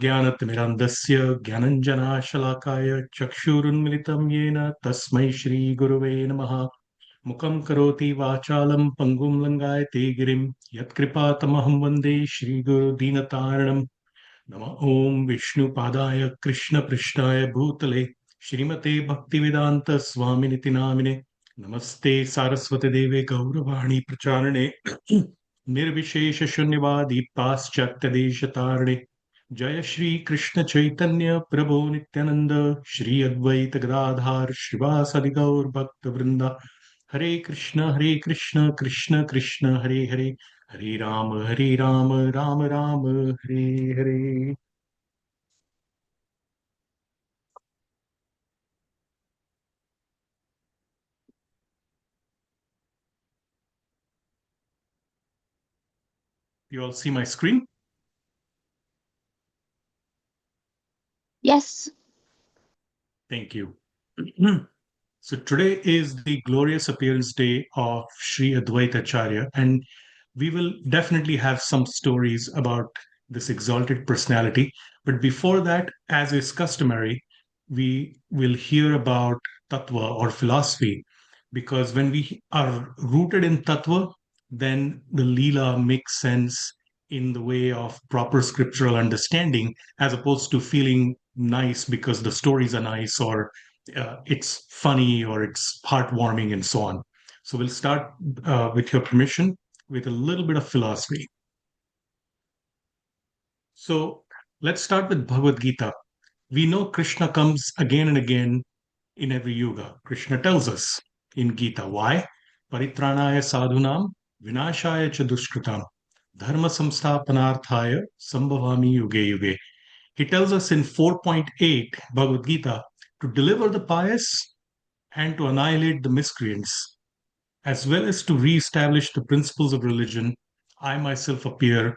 अज्ञानतिमिरन्दस्य ज्ञानञ्जनाशलाकाय चक्षुरुन्मिलितं येन तस्मै श्रीगुरुवे नमः। मुखं करोति वाचालं पङ्गुं लङ्घयते गिरिं यत्कृपातमहं वन्दे श्रीगुरुदीनतारिणम्। नमः ॐ विष्णुपादाय कृष्णपृष्ठाय भूतले श्रीमते भक्तिवेदान्त स्वामिनिति नामिने नमस्ते सारस्वती देवे गौरवाणी प्रचारिणे निर्विशेष शून्यवादी पाश्चात्य देश तारिणे जय श्री कृष्ण चैतन्य प्रभु नित्यानंद श्री अद्वैत गदाधार श्रीवासदि गौर भक्त वृंदा हरे Krishna Krishna Krishna Hare Hare Hare Ram Ram Ram Hare Hare. You all see my screen? Yes. Thank you. So today is the glorious appearance day of Sri Advaita Acharya, and we will definitely have some stories about this exalted personality. But before that, as is customary, we will hear about tattva or philosophy, because when we are rooted in tattva, then the Leela makes sense in the way of proper scriptural understanding, as opposed to feeling nice because the stories are nice, or it's funny, or it's heartwarming, and so on. So we'll start, with your permission, with a little bit of philosophy. So let's start with Bhagavad Gita. We know Krishna comes again and again in every yuga. Krishna tells us in Gita. Why? Paritranaya sadhunam vinashaya cha dushkritam dharma samsthapanarthaya sambhavami yuge yuge. He tells us in 4.8 Bhagavad Gita to deliver the pious and to annihilate the miscreants, as well as to re-establish the principles of religion. I myself appear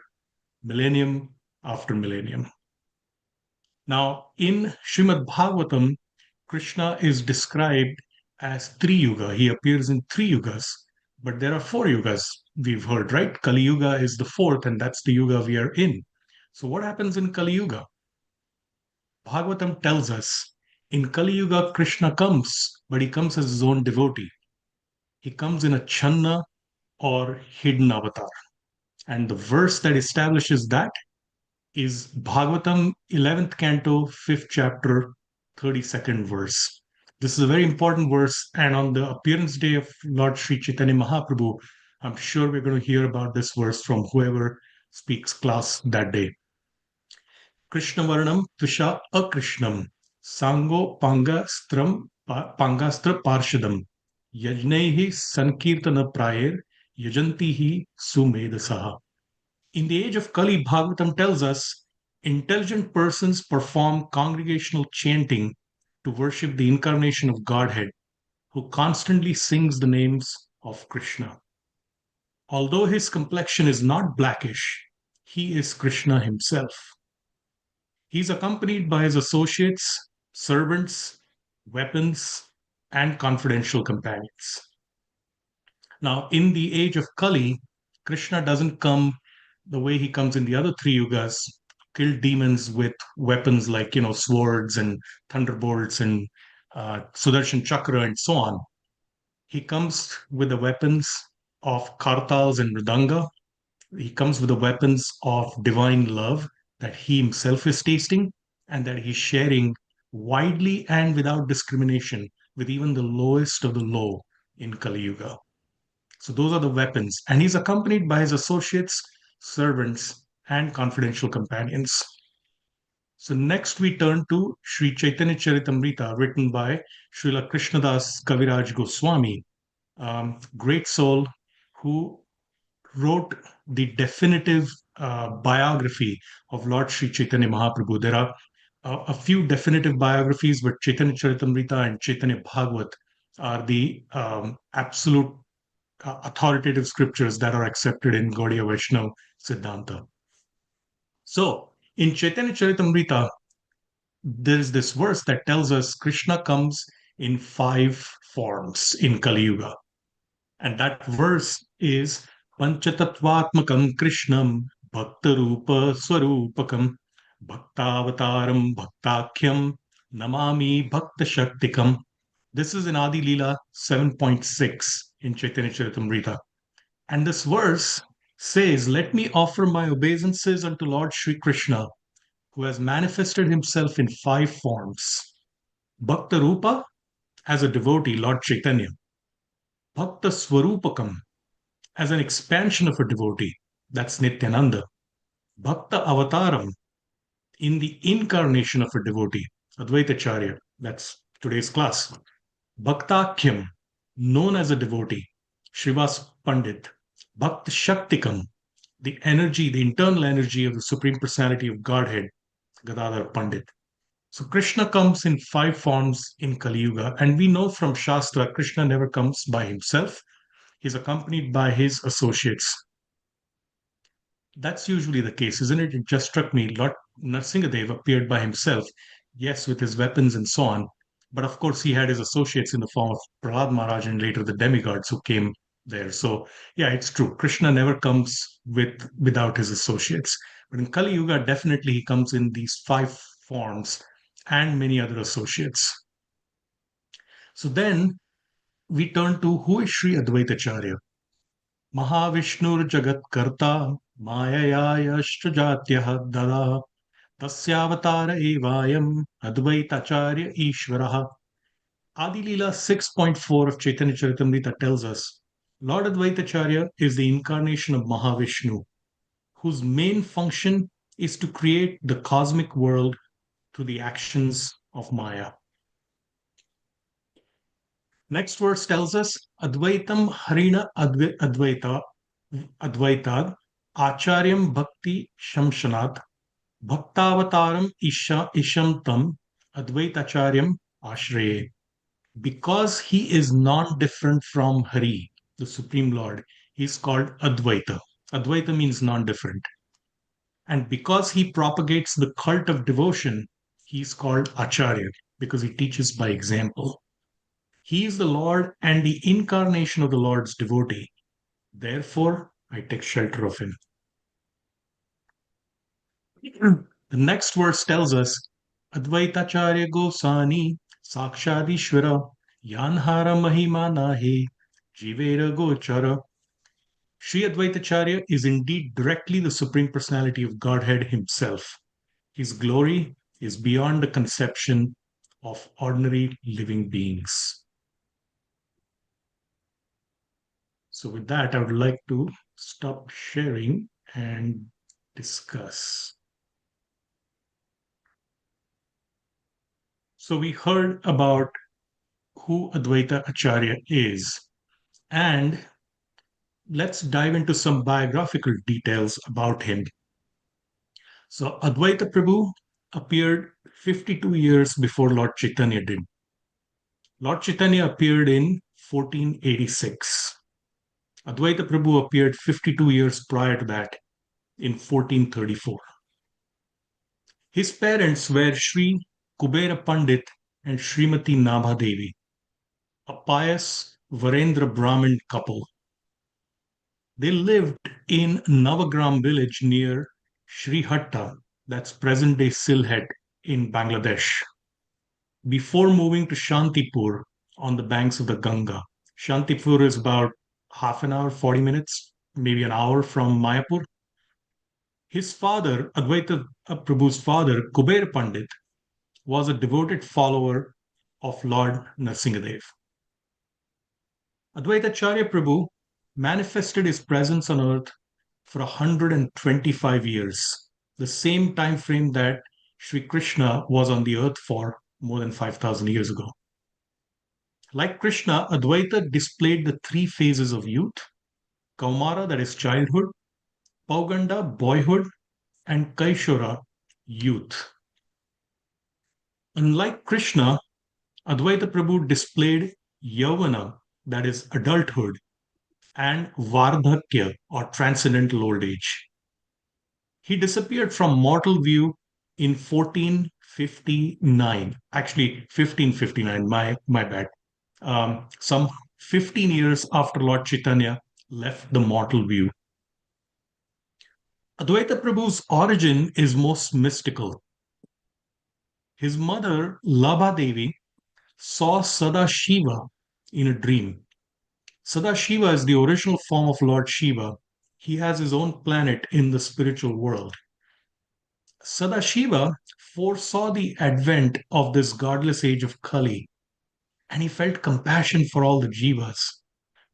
millennium after millennium. Now, in Srimad Bhagavatam, Krishna is described as Tri Yuga. He appears in three yugas, but there are four yugas. We've heard, right? Kali Yuga is the fourth, and that's the yuga we are in. So, what happens in Kali Yuga? Bhagavatam tells us in Kali Yuga, Krishna comes, but he comes as his own devotee. He comes in a Channa or hidden avatar. And the verse that establishes that is Bhagavatam 11th canto, 5th chapter, 32nd verse. This is a very important verse, and on the appearance day of Lord Sri Chaitanya Mahaprabhu, I'm sure we're going to hear about this verse from whoever speaks class that day. Krishnavarnam Tvisha Akrishnam Sango Pangastra Parshadam Yajnehi Sankirtana Prayer Yajantihi Sumedasaha. In the age of Kali, Bhagavatam tells us intelligent persons perform congregational chanting to worship the incarnation of Godhead, who constantly sings the names of Krishna. Although his complexion is not blackish, he is Krishna himself. He's accompanied by his associates, servants, weapons, and confidential companions. Now, in the age of Kali, Krishna doesn't come the way he comes in the other three yugas, kill demons with weapons like, swords and thunderbolts and Sudarshan Chakra and so on. He comes with the weapons of kartals and mridanga. He comes with the weapons of divine love that he himself is tasting and that he's sharing widely and without discrimination with even the lowest of the low in Kali Yuga. So those are the weapons. And he's accompanied by his associates, servants, and confidential companions. So next we turn to Sri Chaitanya Charitamrita, written by Srila Krishnadas Kaviraj Goswami, great soul who wrote the definitive biography of Lord Sri Chaitanya Mahaprabhu. There are a few definitive biographies, but Chaitanya Charitamrita and Chaitanya Bhagavat are the absolute authoritative scriptures that are accepted in Gaudiya Vaishnava Siddhanta. So, in Chaitanya Charitamrita, there is this verse that tells us Krishna comes in 5 forms in Kali Yuga. And that verse is Panchatattvatmakam Krishnam Bhaktarupa Swarupakam Bhaktavataram Bhaktakhyam Namami Bhakta Shaktikam. This is in Adi Leela 7.6 in Chaitanya Charitamrita. And this verse says, let me offer my obeisances unto Lord Sri Krishna, who has manifested himself in five forms. Bhakta Rupa, as a devotee, Lord Chaitanya. Bhakta Swarupakam, as an expansion of a devotee, that's Nityananda. Bhakta Avataram, in the incarnation of a devotee, Advaitacharya, that's today's class. Bhaktakyam, known as a devotee, Srivas Pandit. Bhakt Shaktikam, the energy, the internal energy of the Supreme Personality of Godhead, Gadadhar Pandit. So Krishna comes in five forms in Kali Yuga, and we know from Shastra, Krishna never comes by himself. He's accompanied by his associates. That's usually the case, isn't it? It just struck me. Lord Narsingadev appeared by himself, yes, with his weapons and so on. But of course, he had his associates in the form of Prahlad Maharaj and later the demigods who came there. So, yeah, it's true. Krishna never comes without his associates. But in Kali Yuga, definitely he comes in these five forms and many other associates. So then we turn to who is Sri Advaitacharya? Mahavishnur Jagat Karta Mayaya Yashtrajatyah Dada Tasyavatara Evayam Advaitacharya Ishvaraha. Adi Leela 6.4 of Chaitanya Charitamrita tells us Lord Advaitacharya is the incarnation of Mahavishnu, whose main function is to create the cosmic world through the actions of Maya. Next verse tells us Advaitam Harina Advaita Advaitad Acharyam Bhakti Shamshanat Bhaktavataram Isham Tam Advaitacharyam Ashraye. Because he is non-different from Hari, the Supreme Lord, he is called Advaita. Advaita means non-different. And because he propagates the cult of devotion, he is called Acharya, because he teaches by example. He is the Lord and the incarnation of the Lord's devotee. Therefore, I take shelter of him. The next verse tells us Advaitacharya Gosani Sakshadishvara Yanhara Mahima Nahe Jivera Gochara. Sri Advaitacharya is indeed directly the Supreme Personality of Godhead himself. His glory is beyond the conception of ordinary living beings. So, with that, I would like to stop sharing and discuss. So, we heard about who Advaita Acharya is, and let's dive into some biographical details about him. So, Advaita Prabhu appeared 52 years before Lord Chaitanya did. Lord Chaitanya appeared in 1486. Advaita Prabhu appeared 52 years prior to that in 1434. His parents were Sri Kubera Pandit and Srimati Nabha Devi, a pious Varendra Brahmin couple. They lived in Navagram village near Srihatta, that's present day Sylhet in Bangladesh, before moving to Shantipur on the banks of the Ganga. Shantipur is about half an hour, 40 minutes, maybe an hour from Mayapur. His father, Advaita Prabhu's father, Kuber Pandit, was a devoted follower of Lord Narsingadev. Advaita Acharya Prabhu manifested his presence on earth for 125 years, the same time frame that Sri Krishna was on the earth for more than 5,000 years ago. Like Krishna, Advaita displayed the three phases of youth: Kaumara, that is childhood, Pauganda, boyhood, and Kaishora, youth. Unlike Krishna, Advaita Prabhu displayed Yavana, that is adulthood, and Vardhakya, or transcendental old age. He disappeared from mortal view in 1459. Actually, 1559, my bad. Some 15 years after Lord Chaitanya left the mortal view. Advaita Prabhu's origin is most mystical. His mother, Labha Devi, saw Sadashiva in a dream. Sadashiva is the original form of Lord Shiva. He has his own planet in the spiritual world. Sadashiva foresaw the advent of this godless age of Kali, and he felt compassion for all the jivas,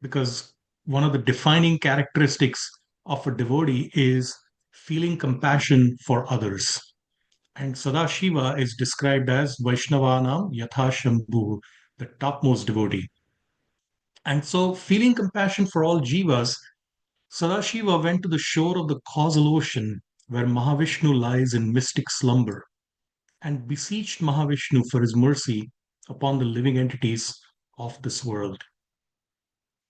because one of the defining characteristics of a devotee is feeling compassion for others. And Sadashiva is described as Vaishnavanam Yatha Shambhu, the topmost devotee. And so, feeling compassion for all jivas, Sadashiva went to the shore of the causal ocean where Mahavishnu lies in mystic slumber and beseeched Mahavishnu for his mercy upon the living entities of this world.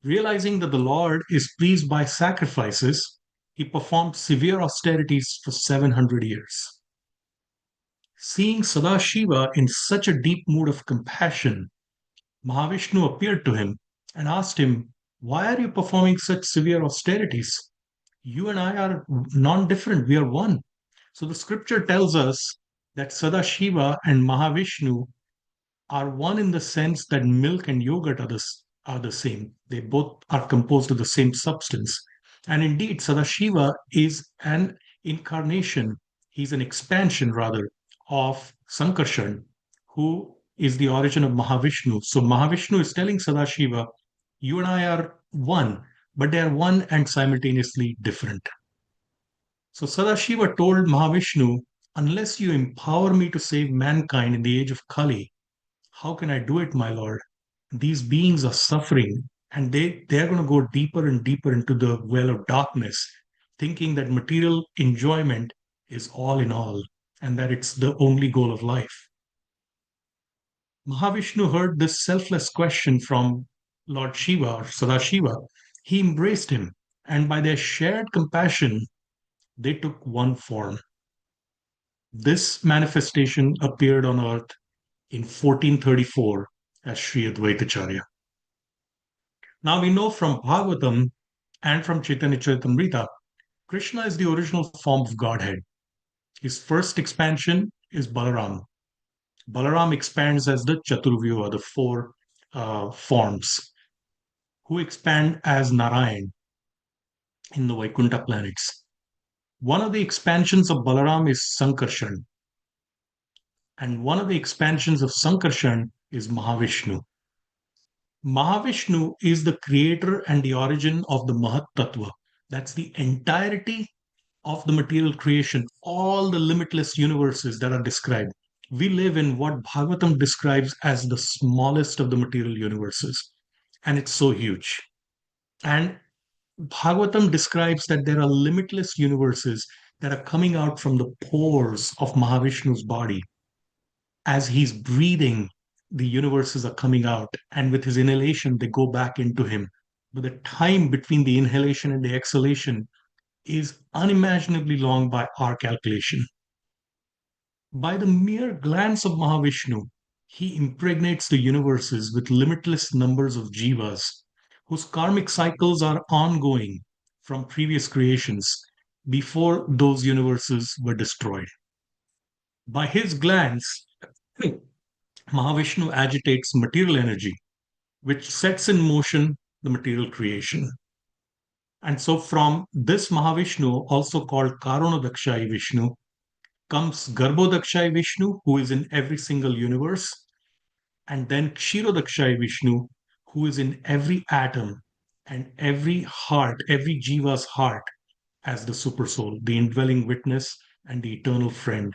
Realizing that the Lord is pleased by sacrifices, he performed severe austerities for 700 years. Seeing Sadashiva in such a deep mood of compassion, Mahavishnu appeared to him and asked him, "Why are you performing such severe austerities? You and I are non different, we are one." So the scripture tells us that Sadashiva and Mahavishnu are one in the sense that milk and yogurt are the same. They both are composed of the same substance. And indeed, Sadashiva is an incarnation, he's an expansion rather of Sankarshan, who is the origin of Mahavishnu. So Mahavishnu is telling Sadashiva, you and I are one, but they are one and simultaneously different. So Sadashiva told Mahavishnu, unless you empower me to save mankind in the age of Kali, how can I do it, my Lord? These beings are suffering, and they're going to go deeper and deeper into the well of darkness, thinking that material enjoyment is all in all and that it's the only goal of life. Mahavishnu heard this selfless question from Lord Shiva or Sadashiva. He embraced him, and by their shared compassion, they took one form. This manifestation appeared on earth in 1434 as Sri Advaitacharya. Now we know from Bhagavatam and from Chaitanya Charitamrita, Krishna is the original form of Godhead. His first expansion is Balaram. Balaram expands as the Chaturvyuha, the four forms, who expand as Narayan in the Vaikuntha planets. One of the expansions of Balaram is Sankarshan, and one of the expansions of Sankarshan is Mahavishnu. Mahavishnu is the creator and the origin of the Mahat Tattva. That's the entirety of the material creation, all the limitless universes that are described. We live in what Bhagavatam describes as the smallest of the material universes, and it's so huge. And Bhagavatam describes that there are limitless universes that are coming out from the pores of Mahavishnu's body. As he's breathing, the universes are coming out, and with his inhalation, they go back into him. But the time between the inhalation and the exhalation is unimaginably long by our calculation. By the mere glance of Mahavishnu, he impregnates the universes with limitless numbers of jivas whose karmic cycles are ongoing from previous creations before those universes were destroyed. By his glance, Mahavishnu agitates material energy, which sets in motion the material creation. And so, from this Mahavishnu, also called Karonadakshayi Vishnu, comes Garbhodakshai Vishnu, who is in every single universe, and then Kshirodakshai Vishnu, who is in every atom and every heart, every jiva's heart, as the supersoul, the indwelling witness, and the eternal friend.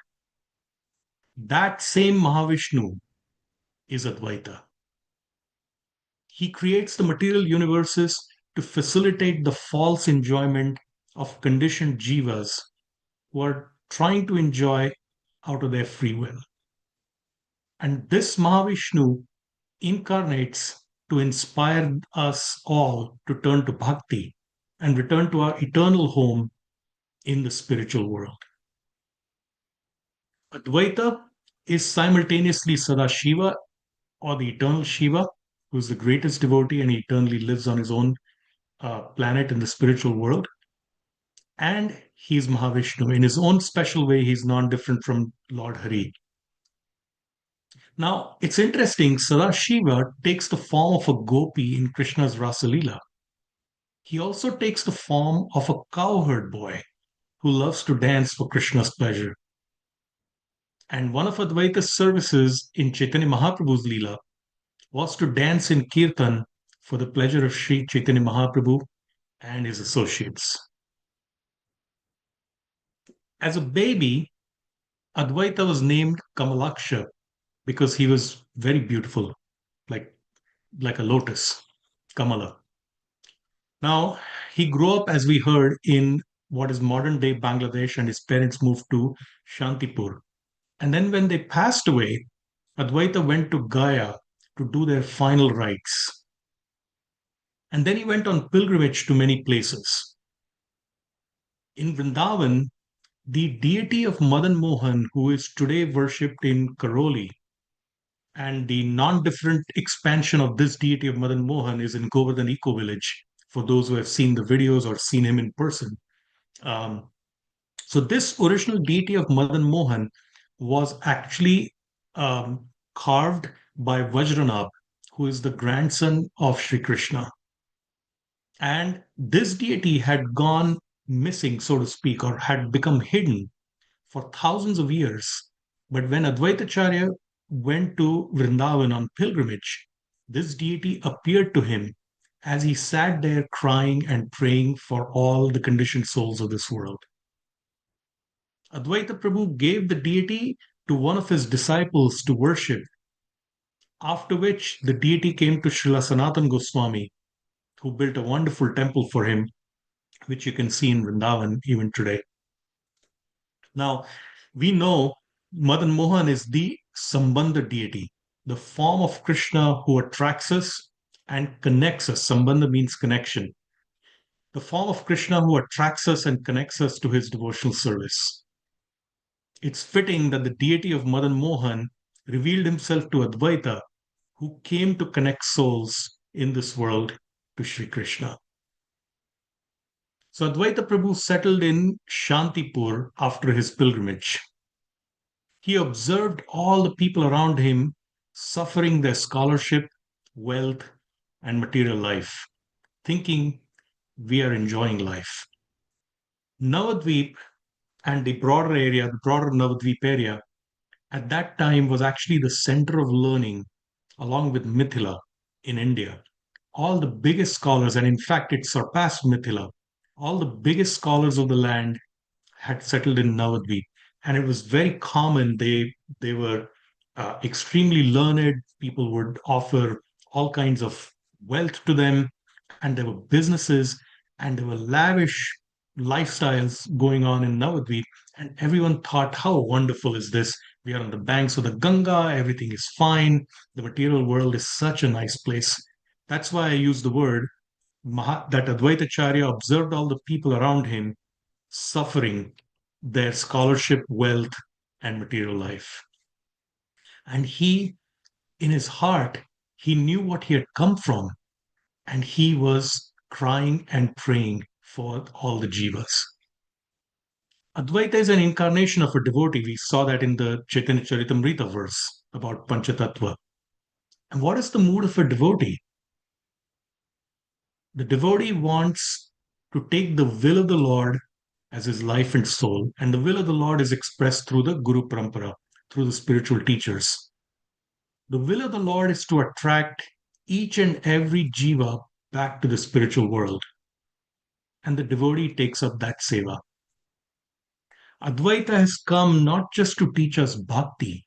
That same Mahavishnu is Advaita. He creates the material universes to facilitate the false enjoyment of conditioned jivas who are trying to enjoy out of their free will. And this Mahavishnu incarnates to inspire us all to turn to bhakti and return to our eternal home in the spiritual world. Advaita is simultaneously Sadashiva, or the eternal Shiva, who is the greatest devotee and eternally lives on his own planet in the spiritual world. And He's Mahavishnu. In his own special way, he's non different from Lord Hari. Now, it's interesting, Sadashiva takes the form of a gopi in Krishna's Rasalila. He also takes the form of a cowherd boy who loves to dance for Krishna's pleasure. And one of Advaita's services in Chaitanya Mahaprabhu's Leela was to dance in Kirtan for the pleasure of Sri Chaitanya Mahaprabhu and his associates. As a baby, Advaita was named Kamalaksha because he was very beautiful, like, like a lotus, Kamala. Now, he grew up, as we heard, in what is modern day Bangladesh, and his parents moved to Shantipur. And then, when they passed away, Advaita went to Gaya to do their final rites. And then he went on pilgrimage to many places. In Vrindavan, the deity of Madan Mohan, who is today worshipped in Karoli, and the non different expansion of this deity of Madan Mohan is in Govardhan Eco Village, for those who have seen the videos or seen him in person. Um, so, this original deity of Madan Mohan was actually carved by Vajranab, who is the grandson of Sri Krishna. And this deity had gone missing, so to speak, or had become hidden for thousands of years. But when Advaitacharya went to Vrindavan on pilgrimage, this deity appeared to him as he sat there crying and praying for all the conditioned souls of this world. Advaita Prabhu gave the deity to one of his disciples to worship, after which the deity came to Srila Sanatan Goswami, who built a wonderful temple for him, which you can see in Vrindavan even today. Now, we know Madan Mohan is the Sambandha deity, the form of Krishna who attracts us and connects us. Sambandha means connection. The form of Krishna who attracts us and connects us to his devotional service. It's fitting that the deity of Madan Mohan revealed himself to Advaita, who came to connect souls in this world to Sri Krishna. So Advaita Prabhu settled in Shantipur after his pilgrimage. He observed all the people around him suffering their scholarship, wealth, and material life, thinking we are enjoying life. Navadvip and the broader area, the broader Navadvip area, at that time was actually the center of learning, along with Mithila in India. All the biggest scholars, and in fact, it surpassed Mithila, all the biggest scholars of the land had settled in Navadvip, and it was very common. They were extremely learned. People would offer all kinds of wealth to them, and there were businesses, and there were lavish lifestyles going on in Navadvip. And everyone thought, "How wonderful is this? We are on the banks of the Ganga. Everything is fine. The material world is such a nice place." That's why I use the word that Advaitacharya observed all the people around him suffering their scholarship, wealth, and material life. And he, in his heart, he knew what he had come from, and he was crying and praying for all the jivas. Advaita is an incarnation of a devotee. We saw that in the Chaitanya Charitamrita verse about Panchatattva. And what is the mood of a devotee? The devotee wants to take the will of the Lord as his life and soul, and the will of the Lord is expressed through the Guru Parampara, through the spiritual teachers. The will of the Lord is to attract each and every jiva back to the spiritual world, and the devotee takes up that seva. Advaita has come not just to teach us bhakti,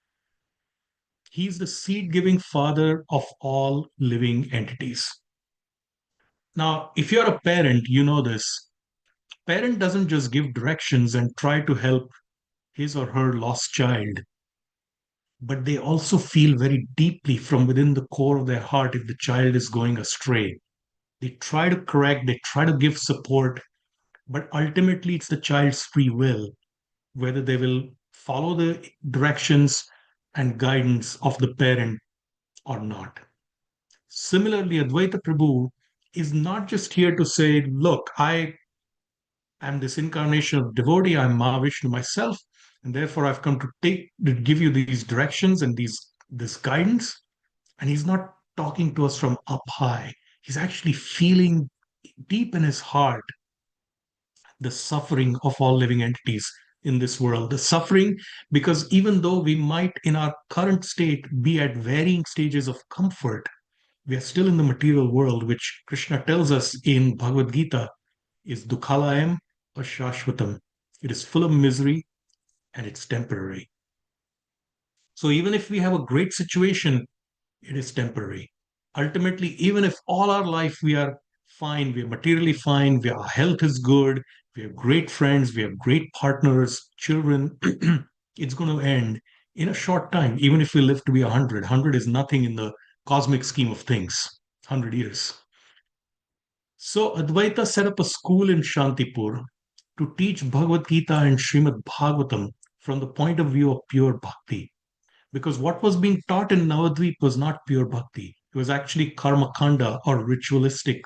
he is the seed giving father of all living entities. Now, if you're a parent, you know this. Parent doesn't just give directions and try to help his or her lost child, but they also feel very deeply from within the core of their heart if the child is going astray. They try to correct, they try to give support, but ultimately it's the child's free will whether they will follow the directions and guidance of the parent or not. Similarly, Advaita Prabhu is not just here to say, look, I I'm this incarnation of devotee. I'm Mahavishnu myself, and therefore I've come to give you these directions and this guidance. And he's not talking to us from up high. He's actually feeling deep in his heart the suffering of all living entities in this world. The suffering, because even though we might in our current state be at varying stages of comfort, we are still in the material world, which Krishna tells us in Bhagavad Gita is dukhalayam ashashvatam. It is full of misery and it's temporary. So even if we have a great situation, it is temporary. Ultimately, even if all our life we are fine, we are materially fine, our health is good, we have great friends, we have great partners, children, it's going to end in a short time, even if we live to be 100. 100 is nothing in the cosmic scheme of things, 100 years. So Advaita set up a school in Shantipur to teach Bhagavad Gita and Srimad Bhagavatam from the point of view of pure bhakti. Because what was being taught in Navadvip was not pure bhakti. It was actually karma kanda or ritualistic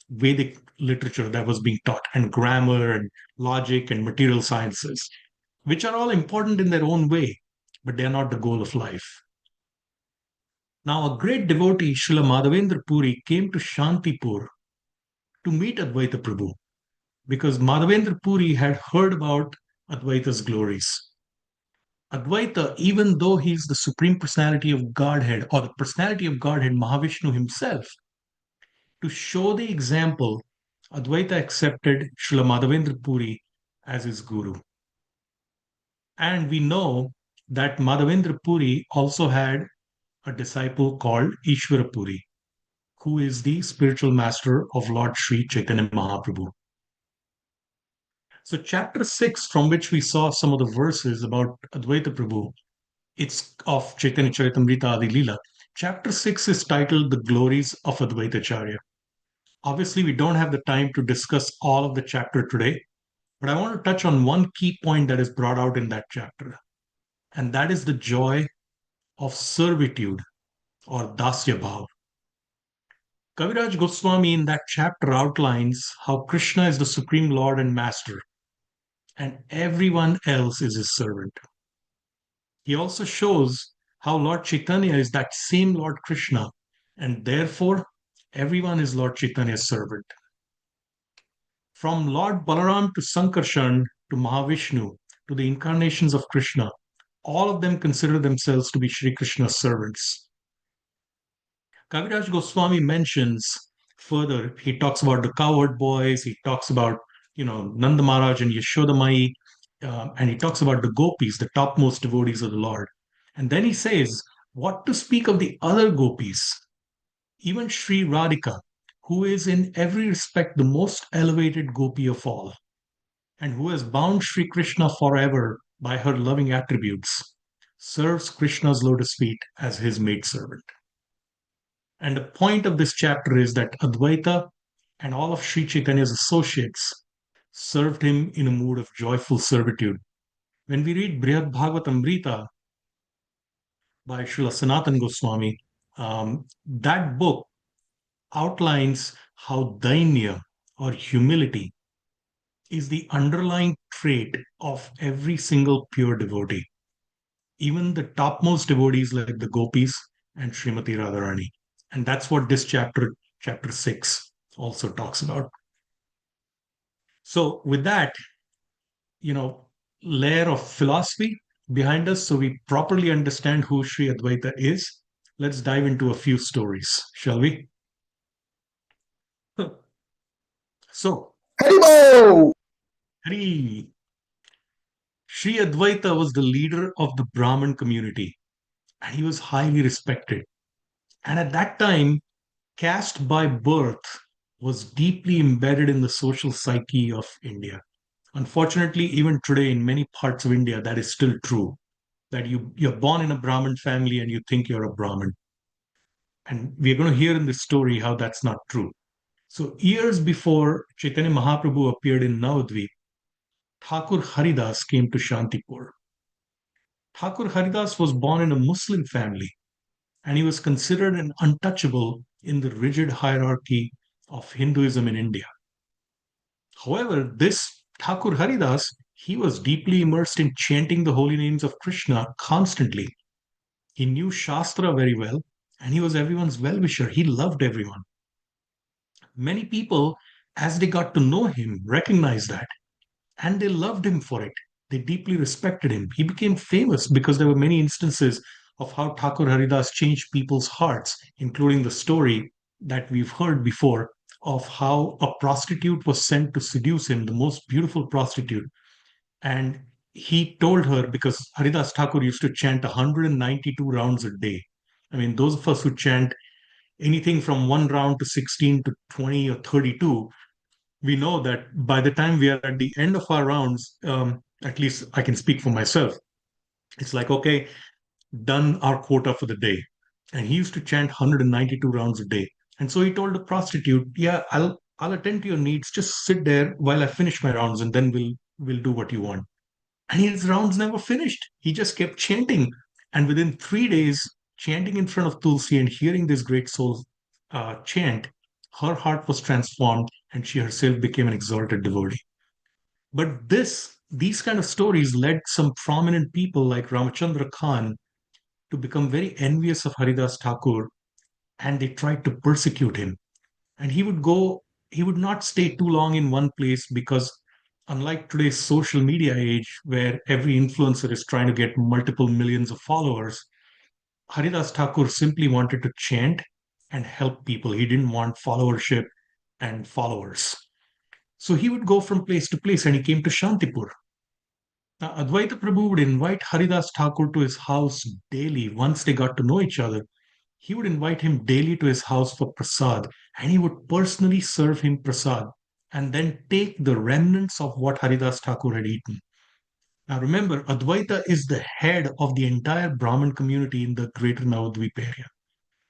Vedic literature that was being taught, and grammar and logic and material sciences, which are all important in their own way, but they are not the goal of life. Now, a great devotee, Srila Madhavendra Puri, came to Shantipur to meet Advaita Prabhu because Madhavendra Puri had heard about Advaita's glories. Advaita, even though he's the Supreme Personality of Godhead or the Personality of Godhead, Mahavishnu himself, to show the example, Advaita accepted Srila Madhavendra Puri as his guru. And we know that Madhavendra Puri also had a disciple called Ishvara Puri, who is the spiritual master of Lord Sri Chaitanya Mahaprabhu. So, chapter 6, from which we saw some of the verses about Advaita Prabhu, it's of Chaitanya Charitamrita Adi Leela. Chapter 6 is titled The Glories of Advaita Acharya. Obviously, we don't have the time to discuss all of the chapter today, but I want to touch on one key point that is brought out in that chapter, and that is the joy of servitude or dasya bhav. Kaviraj Goswami in that chapter outlines how Krishna is the Supreme Lord and Master, and everyone else is his servant. He also shows how Lord Chaitanya is that same Lord Krishna, and therefore everyone is Lord Chaitanya's servant. From Lord Balaram to Sankarshan to Mahavishnu to the incarnations of Krishna, all of them consider themselves to be Sri Krishna's servants. Kaviraj Goswami mentions further, he talks about the cowherd boys, he talks about, Nanda Maharaj and Yashoda Mai, and he talks about the gopis, the topmost devotees of the Lord. And then he says, what to speak of the other gopis? Even Sri Radhika, who is in every respect the most elevated gopi of all, and who has bound Sri Krishna forever by her loving attributes, serves Krishna's lotus feet as his maidservant. And the point of this chapter is that Advaita and all of Sri Chaitanya's associates served him in a mood of joyful servitude. When we read Brihad Bhagavatamrita by Srila Sanatan Goswami, that book outlines how dainya or humility is the underlying trait of every single pure devotee, even the topmost devotees like the gopis and Srimati Radharani. And that's what this chapter, chapter 6, also talks about. So, with that, layer of philosophy behind us, so we properly understand who Sri Advaita is, let's dive into a few stories, shall we? So, Haribo! Hari, Sri Advaita was the leader of the Brahmin community, and he was highly respected. And at that time, caste by birth was deeply embedded in the social psyche of India. Unfortunately, even today, in many parts of India, that is still true. That you're born in a Brahmin family and you think you're a Brahmin. And we're going to hear in this story how that's not true. So, years before Chaitanya Mahaprabhu appeared in Navadvip, Thakur Haridas came to Shantipur. Thakur Haridas was born in a Muslim family, and he was considered an untouchable in the rigid hierarchy of Hinduism in India. However, this Thakur Haridas, he was deeply immersed in chanting the holy names of Krishna constantly. He knew Shastra very well, and he was everyone's well wisher. He loved everyone. Many people, as they got to know him, recognized that, and they loved him for it. They deeply respected him. He became famous because there were many instances of how Thakur Haridas changed people's hearts, including the story that we've heard before of how a prostitute was sent to seduce him, the most beautiful prostitute. And he told her, because Haridas Thakur used to chant 192 rounds a day. I mean, those of us who chant anything from one round to 16 to 20 or 32, we know that by the time we are at the end of our rounds, at least I can speak for myself, it's like, okay, done our quota for the day. And he used to chant 192 rounds a day. And so he told the prostitute, yeah, I'll attend to your needs. Just sit there while I finish my rounds, and then we'll do what you want. And his rounds never finished. He just kept chanting. And within 3 days, chanting in front of Tulsi and hearing this great soul chant, her heart was transformed and she herself became an exalted devotee. But these kind of stories led some prominent people like Ramachandra Khan to become very envious of Haridas Thakur, and they tried to persecute him. And he would not stay too long in one place because, unlike today's social media age where every influencer is trying to get multiple millions of followers, Haridas Thakur simply wanted to chant and help people. He didn't want followership and followers. So he would go from place to place, and he came to Shantipur. Now, Advaita Prabhu would invite Haridas Thakur to his house daily once they got to know each other. He would invite him daily to his house for prasad, and he would personally serve him prasad and then take the remnants of what Haridas Thakur had eaten. Now remember, Advaita is the head of the entire Brahmin community in the greater Navadvip area.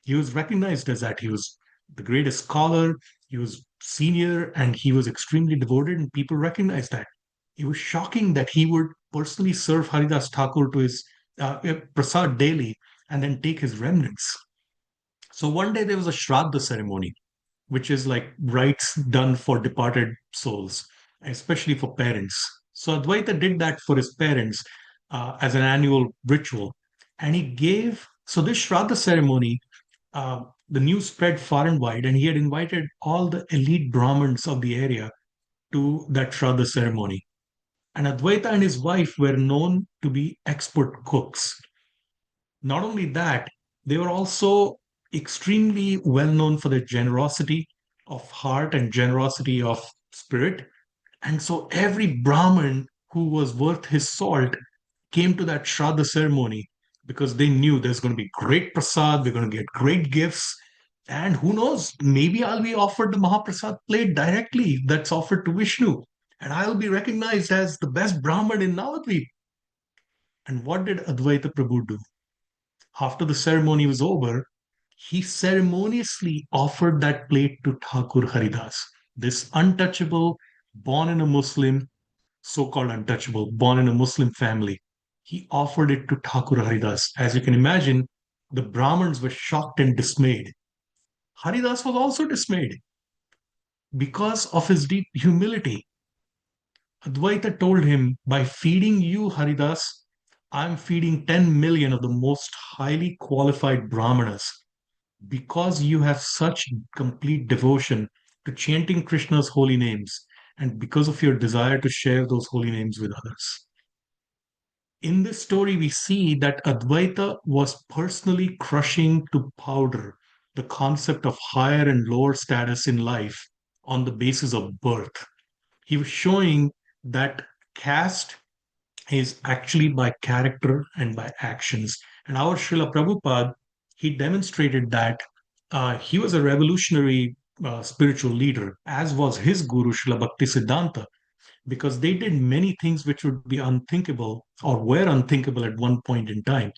He was recognized as that. He was the greatest scholar, he was senior, and he was extremely devoted, and people recognized that. It was shocking that he would personally serve Haridas Thakur to his prasad daily and then take his remnants. So one day there was a Shraddha ceremony, which is like rites done for departed souls, especially for parents. So Advaita did that for his parents as an annual ritual. And he gave, so this Shraddha ceremony, the news spread far and wide, and he had invited all the elite Brahmins of the area to that Shraddha ceremony. And Advaita and his wife were known to be expert cooks. Not only that, they were also extremely well known for their generosity of heart and generosity of spirit. And so every Brahmin who was worth his salt came to that Shraddha ceremony because they knew there's going to be great prasad, we're going to get great gifts. And who knows, maybe I'll be offered the Mahaprasad plate directly that's offered to Vishnu. And I'll be recognized as the best Brahmin in Navadvip. And what did Advaita Prabhu do? After the ceremony was over, he ceremoniously offered that plate to Thakur Haridas, this untouchable, born in a Muslim, so called untouchable, born in a Muslim family. He offered it to Thakur Haridas. As you can imagine, the Brahmins were shocked and dismayed. Haridas was also dismayed because of his deep humility. Advaita told him, by feeding you, Haridas, I'm feeding 10 million of the most highly qualified Brahmanas because you have such complete devotion to chanting Krishna's holy names and because of your desire to share those holy names with others. In this story, we see that Advaita was personally crushing to powder the concept of higher and lower status in life on the basis of birth. He was showing that caste is actually by character and by actions. And our Srila Prabhupada, he demonstrated that he was a revolutionary spiritual leader, as was his guru, Srila Bhakti Siddhanta, because they did many things which would be unthinkable or were unthinkable at one point in time.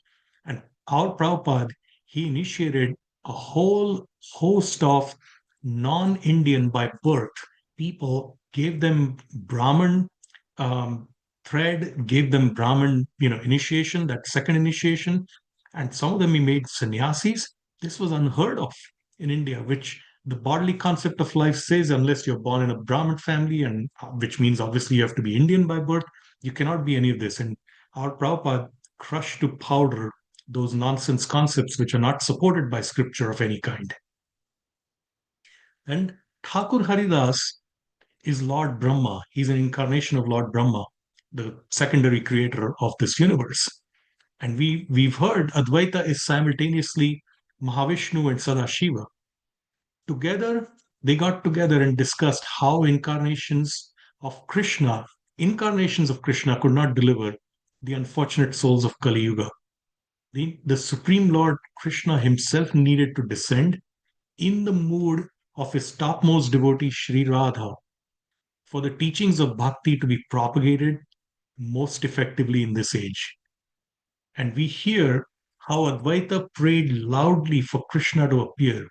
And our Prabhupada, he initiated a whole host of non Indian by birth people, gave them Brahmin thread, gave them Brahmin, initiation, that second initiation, and some of them he made sannyasis. This was unheard of in India, which The bodily concept of life says unless you're born in a Brahmin family, and which means obviously you have to be Indian by birth, you cannot be any of this. And our Prabhupada crushed to powder those nonsense concepts which are not supported by scripture of any kind. And Thakur Haridas is Lord Brahma. He's an incarnation of Lord Brahma, the secondary creator of this universe. And we've heard Advaita is simultaneously Mahavishnu and Sadashiva. Together, they got together and discussed how incarnations of Krishna could not deliver the unfortunate souls of Kali Yuga. The Supreme Lord Krishna himself needed to descend in the mood of his topmost devotee Sri Radha for the teachings of bhakti to be propagated most effectively in this age. And we hear how Advaita prayed loudly for Krishna to appear.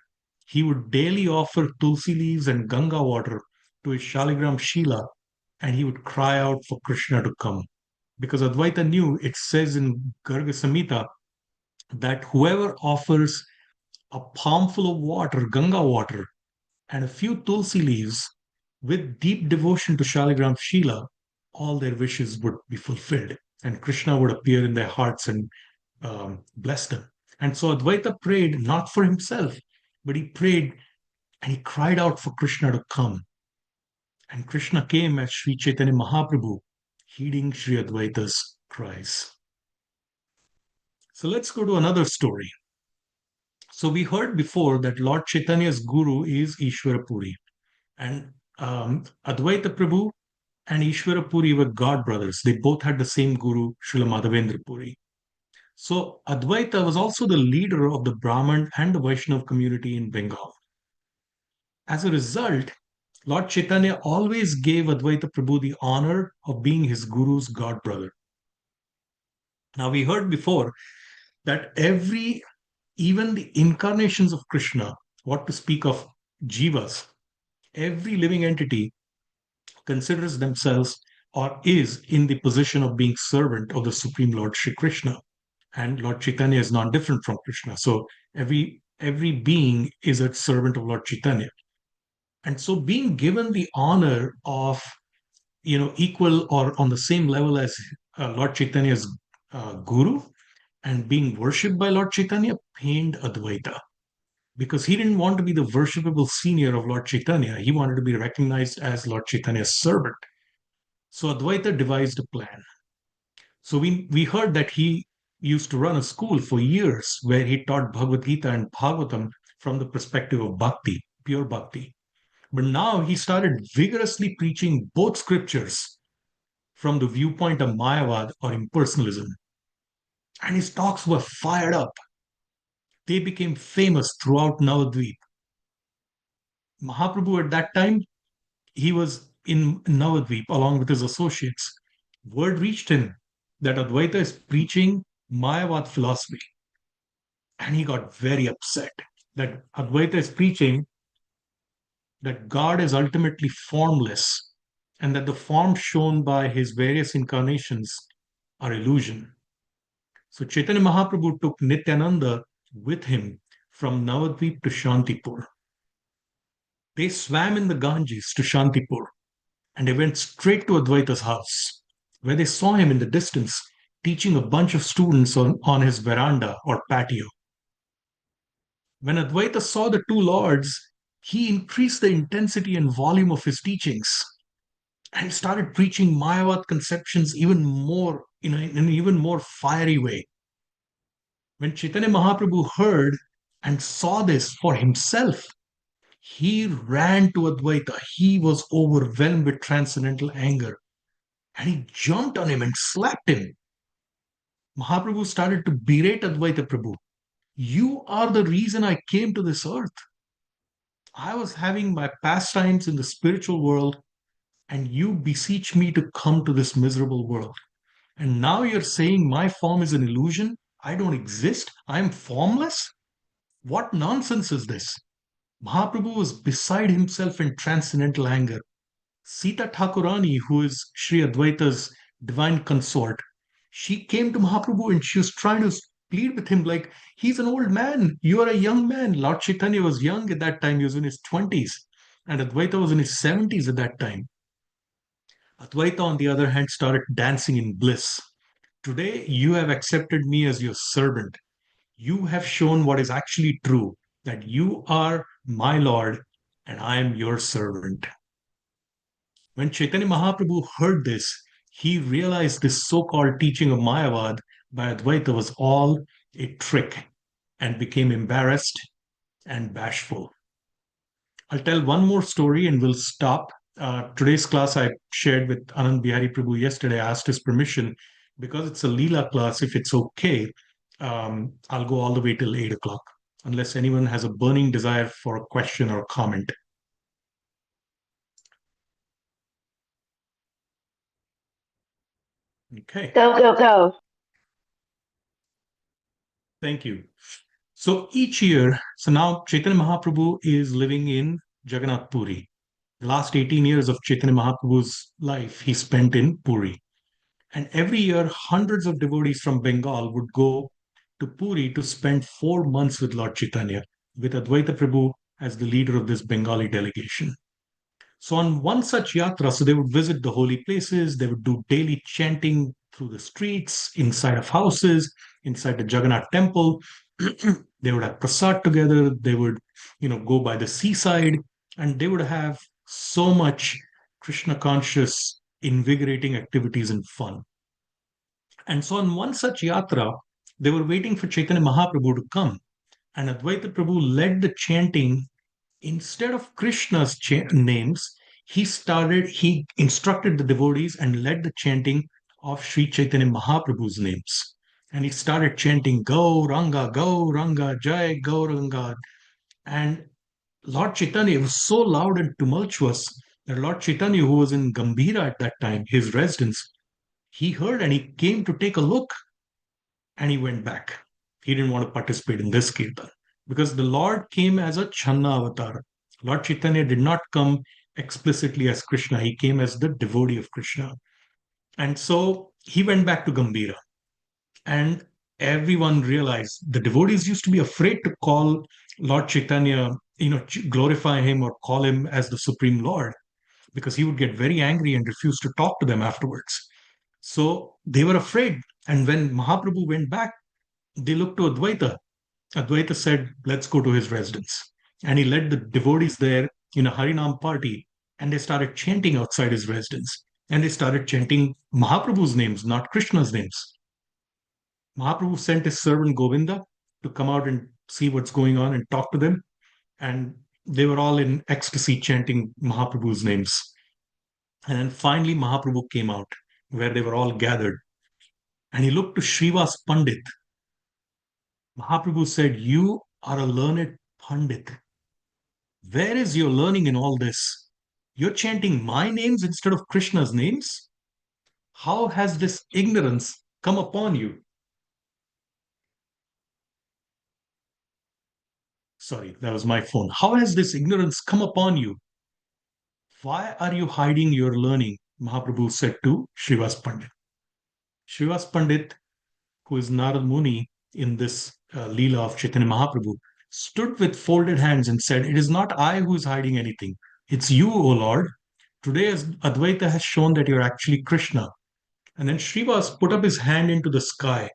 He would daily offer tulsi leaves and Ganga water to his Shaligram Shila, and he would cry out for Krishna to come. Because Advaita knew, it says in Garga Samhita, that whoever offers a palmful of water, Ganga water, and a few tulsi leaves with deep devotion to Shaligram Shila, all their wishes would be fulfilled. And Krishna would appear in their hearts and bless them. And so Advaita prayed not for himself, but he prayed and he cried out for Krishna to come. And Krishna came as Sri Chaitanya Mahaprabhu, heeding Sri Advaita's cries. So let's go to another story. So we heard before that Lord Chaitanya's guru is Ishvara Puri. And Advaita Prabhu and Ishvara Puri were god brothers. They both had the same guru, Srila Madhavendra Puri. So Advaita was also the leader of the Brahman and the Vaishnav community in Bengal. As a result, Lord Chaitanya always gave Advaita Prabhu the honor of being his guru's god brother. Now we heard before that even the incarnations of Krishna, what to speak of jivas, every living entity considers themselves or is in the position of being servant of the Supreme Lord Shri Krishna. And Lord Chaitanya is not different from Krishna. So every being is a servant of Lord Chaitanya. And so being given the honor of, equal or on the same level as Lord Chaitanya's guru and being worshipped by Lord Chaitanya pained Advaita because he didn't want to be the worshipable senior of Lord Chaitanya. He wanted to be recognized as Lord Chaitanya's servant. So Advaita devised a plan. So we heard that he used to run a school for years where he taught Bhagavad Gita and Bhagavatam from the perspective of bhakti, pure bhakti. But now he started vigorously preaching both scriptures from the viewpoint of Mayavad or impersonalism. And his talks were fired up. They became famous throughout Navadvip. Mahaprabhu at that time, he was in Navadvip along with his associates. Word reached him that Advaita is preaching Mayavad philosophy. And he got very upset that Advaita is preaching that God is ultimately formless and that the forms shown by his various incarnations are illusion. So Chaitanya Mahaprabhu took Nityananda with him from Navadvip to Shantipur. They swam in the Ganges to Shantipur and they went straight to Advaita's house, where they saw him in the distance teaching a bunch of students on his veranda or patio. When Advaita saw the two lords, he increased the intensity and volume of his teachings and started preaching Mayavad conceptions even more in an even more fiery way. When Chaitanya Mahaprabhu heard and saw this for himself, he ran to Advaita. He was overwhelmed with transcendental anger and he jumped on him and slapped him. Mahaprabhu started to berate Advaita Prabhu. You are the reason I came to this earth. I was having my pastimes in the spiritual world, and you beseech me to come to this miserable world. And now you're saying my form is an illusion? I don't exist? I am formless? What nonsense is this? Mahaprabhu was beside himself in transcendental anger. Sita Thakurani, who is Sri Advaita's divine consort, she came to Mahaprabhu and she was trying to plead with him like, he's an old man. You are a young man. Lord Chaitanya was young at that time. He was in his 20s. And Advaita was in his 70s at that time. Advaita, on the other hand, started dancing in bliss. Today, you have accepted me as your servant. You have shown what is actually true, that you are my Lord and I am your servant. When Chaitanya Mahaprabhu heard this, he realized this so called teaching of Mayavad by Advaita was all a trick and became embarrassed and bashful. I'll tell one more story and we'll stop. Today's class I shared with Anand Bihari Prabhu yesterday. I asked his permission because it's a Leela class. If it's okay, I'll go all the way till 8 o'clock, unless anyone has a burning desire for a question or comment. Okay. Go, go, go. Thank you. So each year, so now Chaitanya Mahaprabhu is living in Jagannath Puri. The last 18 years of Chaitanya Mahaprabhu's life he spent in Puri. And every year, hundreds of devotees from Bengal would go to Puri to spend 4 months with Lord Chaitanya, with Advaita Prabhu as the leader of this Bengali delegation. So on one such yatra, so they would visit the holy places, they would do daily chanting through the streets, inside of houses, inside the Jagannath temple. They would have prasad together, they would, go by the seaside, and they would have so much Krishna conscious, invigorating activities and fun. And so on one such yatra, they were waiting for Chaitanya Mahaprabhu to come. And Advaita Prabhu led the chanting. Instead of Krishna's names, he instructed the devotees and led the chanting of Sri Chaitanya Mahaprabhu's names. And he started chanting, Go Ranga, Jai Gauranga. And Lord Chaitanya was so loud and tumultuous that Lord Chaitanya, who was in Gambhira at that time, his residence, he heard and he came to take a look and he went back. He didn't want to participate in this kirtan because the Lord came as a Channa avatar. Lord Chaitanya did not come explicitly as Krishna, he came as the devotee of Krishna. And so he went back to Gambhira. And everyone realized the devotees used to be afraid to call Lord Chaitanya, glorify him or call him as the Supreme Lord because he would get very angry and refuse to talk to them afterwards. So they were afraid. And when Mahaprabhu went back, they looked to Advaita. Advaita said, let's go to his residence. And he led the devotees there in a Harinam party. And they started chanting outside his residence. And they started chanting Mahaprabhu's names, not Krishna's names. Mahaprabhu sent his servant Govinda to come out and see what's going on and talk to them. And they were all in ecstasy chanting Mahaprabhu's names. And then finally, Mahaprabhu came out where they were all gathered. And he looked to Srivas Pandit. Mahaprabhu said, You are a learned Pandit. Where is your learning in all this? You're chanting my names instead of Krishna's names? How has this ignorance come upon you? Sorry, that was my phone. How has this ignorance come upon you? Why are you hiding your learning? Mahaprabhu said to Srivas Pandit. Srivas Pandit, who is Narad Muni in this Leela of Chaitanya Mahaprabhu, stood with folded hands and said, It is not I who is hiding anything. It's you, O Lord. Today, as Advaita has shown that you're actually Krishna. And then Srivas put up his hand into the sky.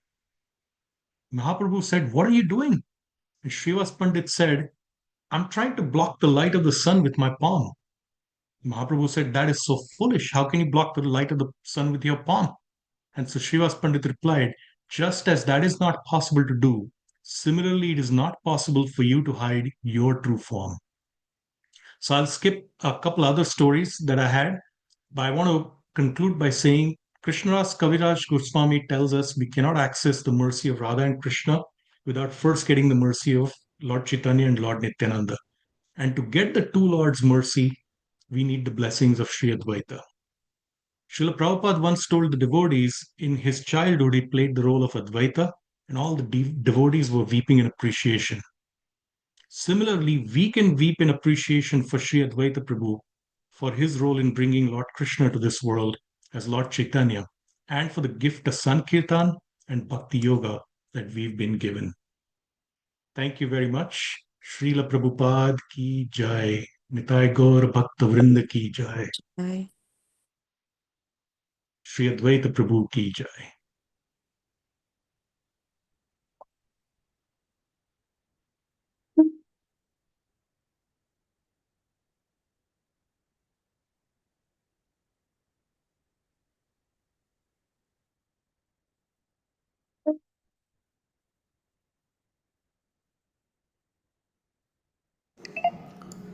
Mahaprabhu said, What are you doing? And Srivas Pandit said, I'm trying to block the light of the sun with my palm. Mahaprabhu said, That is so foolish. How can you block the light of the sun with your palm? And so Srivas Pandit replied, Just as that is not possible to do, similarly, it is not possible for you to hide your true form. So I'll skip a couple other stories that I had, but I want to conclude by saying Krishnadas Kaviraj Goswami tells us we cannot access the mercy of Radha and Krishna without first getting the mercy of Lord Chaitanya and Lord Nityananda. And to get the two Lords' mercy, we need the blessings of Sri Advaita. Srila Prabhupada once told the devotees in his childhood he played the role of Advaita, and all the devotees were weeping in appreciation. Similarly, we can weep in appreciation for Sri Advaita Prabhu for his role in bringing Lord Krishna to this world as Lord Chaitanya, and for the gift of Sankirtan and Bhakti Yoga that we've been given. Thank you very much. Srila Prabhupada ki jai. Nitai Gaur Bhakta Vrinda ki jai. Bye. Shri Advaita Prabhu ki jai.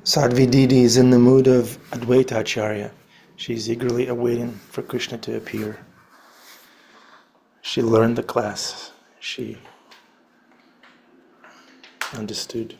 Sadhvi Didi is in the mood of Advaita Acharya. She's eagerly awaiting for Krishna to appear. She learned the class. She understood.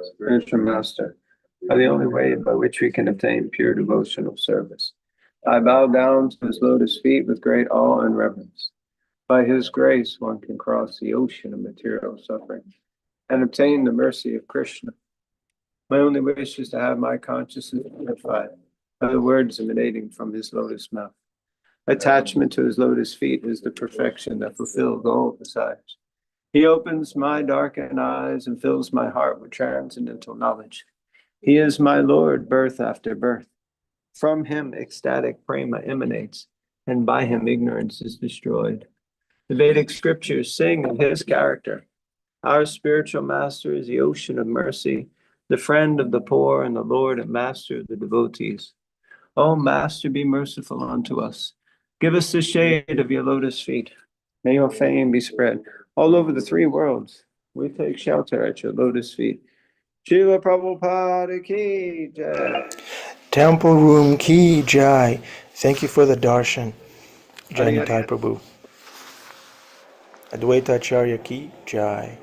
Spiritual Master, are the only way by which we can obtain pure devotional service. I bow down to his lotus feet with great awe and reverence. By his grace, one can cross the ocean of material suffering and obtain the mercy of Krishna. My only wish is to have my consciousness purified by the words emanating from his lotus mouth. Attachment to his lotus feet is the perfection that fulfills all desires. He opens my darkened eyes and fills my heart with transcendental knowledge. He is my Lord, birth after birth. From him, ecstatic prema emanates, and by him, ignorance is destroyed. The Vedic scriptures sing of his character. Our spiritual master is the ocean of mercy, the friend of the poor and the Lord and Master of the devotees. O Master, be merciful unto us. Give us the shade of your lotus feet. May your fame be spread all over the three worlds. We take shelter at your lotus feet. Srila Prabhupada ki jai. Temple Room Ki Jai. Thank you for the darshan, Janitai Arigato. Prabhu. Advaita Acharya Ki Jai.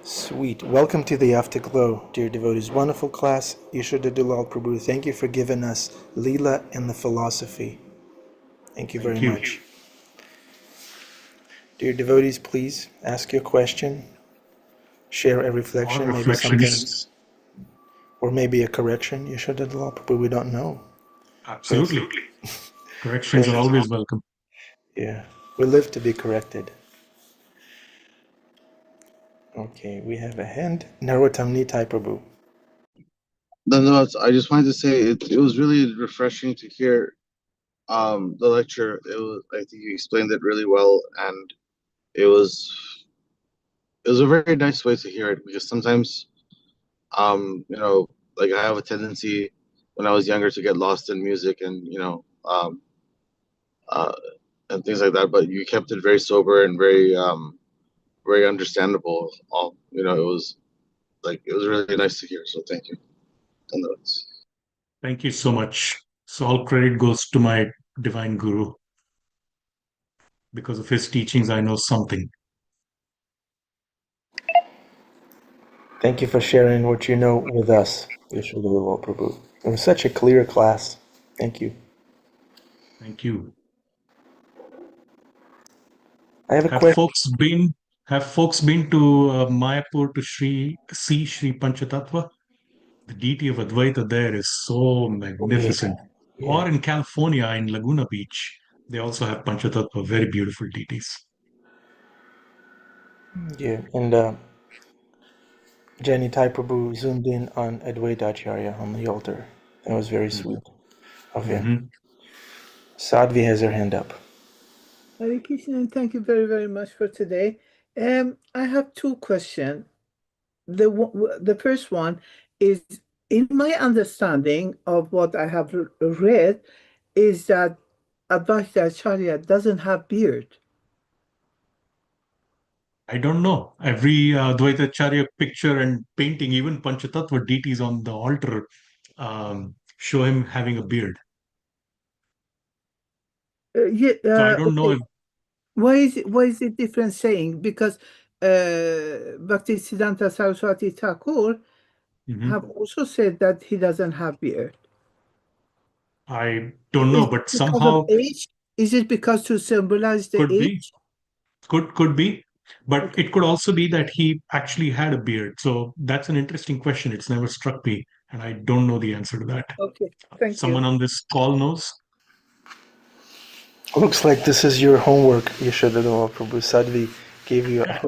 Sweet. Welcome to the Afterglow, dear devotees. Wonderful class. Yasoda Dulal Prabhu. Thank you for giving us Leela and the philosophy. Thank you very Thank you. much. Dear devotees, please ask your question, share a Or reflection, maybe something, reflections. or maybe a correction. Yasoda Dulal Prabhu, we don't know. Yes. Absolutely. Corrections are Corrections. always welcome. Yeah. We live to be corrected. Okay, we have a hand. Narottam Nitai Prabhu. No, I just wanted to say it was really refreshing to hear the lecture. I think you explained it really well, and it was it was a very nice way to hear it because sometimes like I have a tendency when I was younger to get lost in music and uh and things like that, but you kept it very sober and very understandable. It was really nice to hear, so thank you. And that's Thank you so much. So all credit goes to my divine guru. Because of his teachings, I know something. Thank you for sharing what you know with us, Yasoda Dulal Prabhu. It was such a clear class. Thank you. Thank you. I have a Have question. folks been have folks been to Mayapur to see Sri Panchatattva? The deity of Advaita there is so Oh, yeah. magnificent. Yeah. Or in California, in Laguna Beach, they also have Panchatattva, very beautiful deities. Yeah. And Janitai Prabhu zoomed in on Advaita Acharya on the altar. That was very Mhm. sweet of him. Mhm. Sadhvi has her hand up. Hare Krishna, and thank you very, very much for today. I have two questions. The first one is, in my understanding of what I have read, is that Advaita Acharya doesn't have beard. I don't know. Every Dvaita Acharya picture and painting, even Panchatattva deities on the altar, show him having a beard. Yeah, So I don't know okay. if. Why is it different saying? Because Bhaktisiddhanta Saraswati Thakur Mhm. have also said that he doesn't have beard. I don't know, Is it but because of somehow age? Is it because to symbolize the could be, age? could be, but Okay. it could also be that he actually had a beard. So that's an interesting question. It's never struck me, and I don't know the answer to that. Okay. Thank you. Someone on this call knows? Looks like this is your homework, Yasoda Dulal Prabhu. Sadhvi gave you a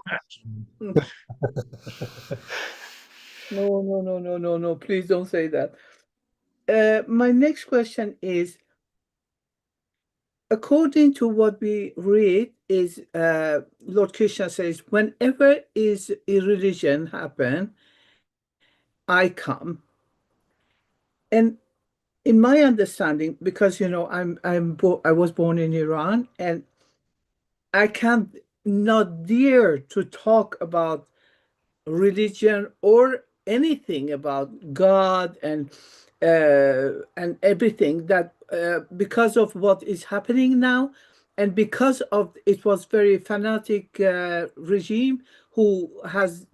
No, no, no, no, no, no. Please don't say that. My next question is, according to what we read, is Lord Krishna says, whenever is a religion happen, I come. And in my understanding, because I was born in Iran, and I can't not dare to talk about religion or anything about God and everything that because of what is happening now, and because of it was very fanatic regime who has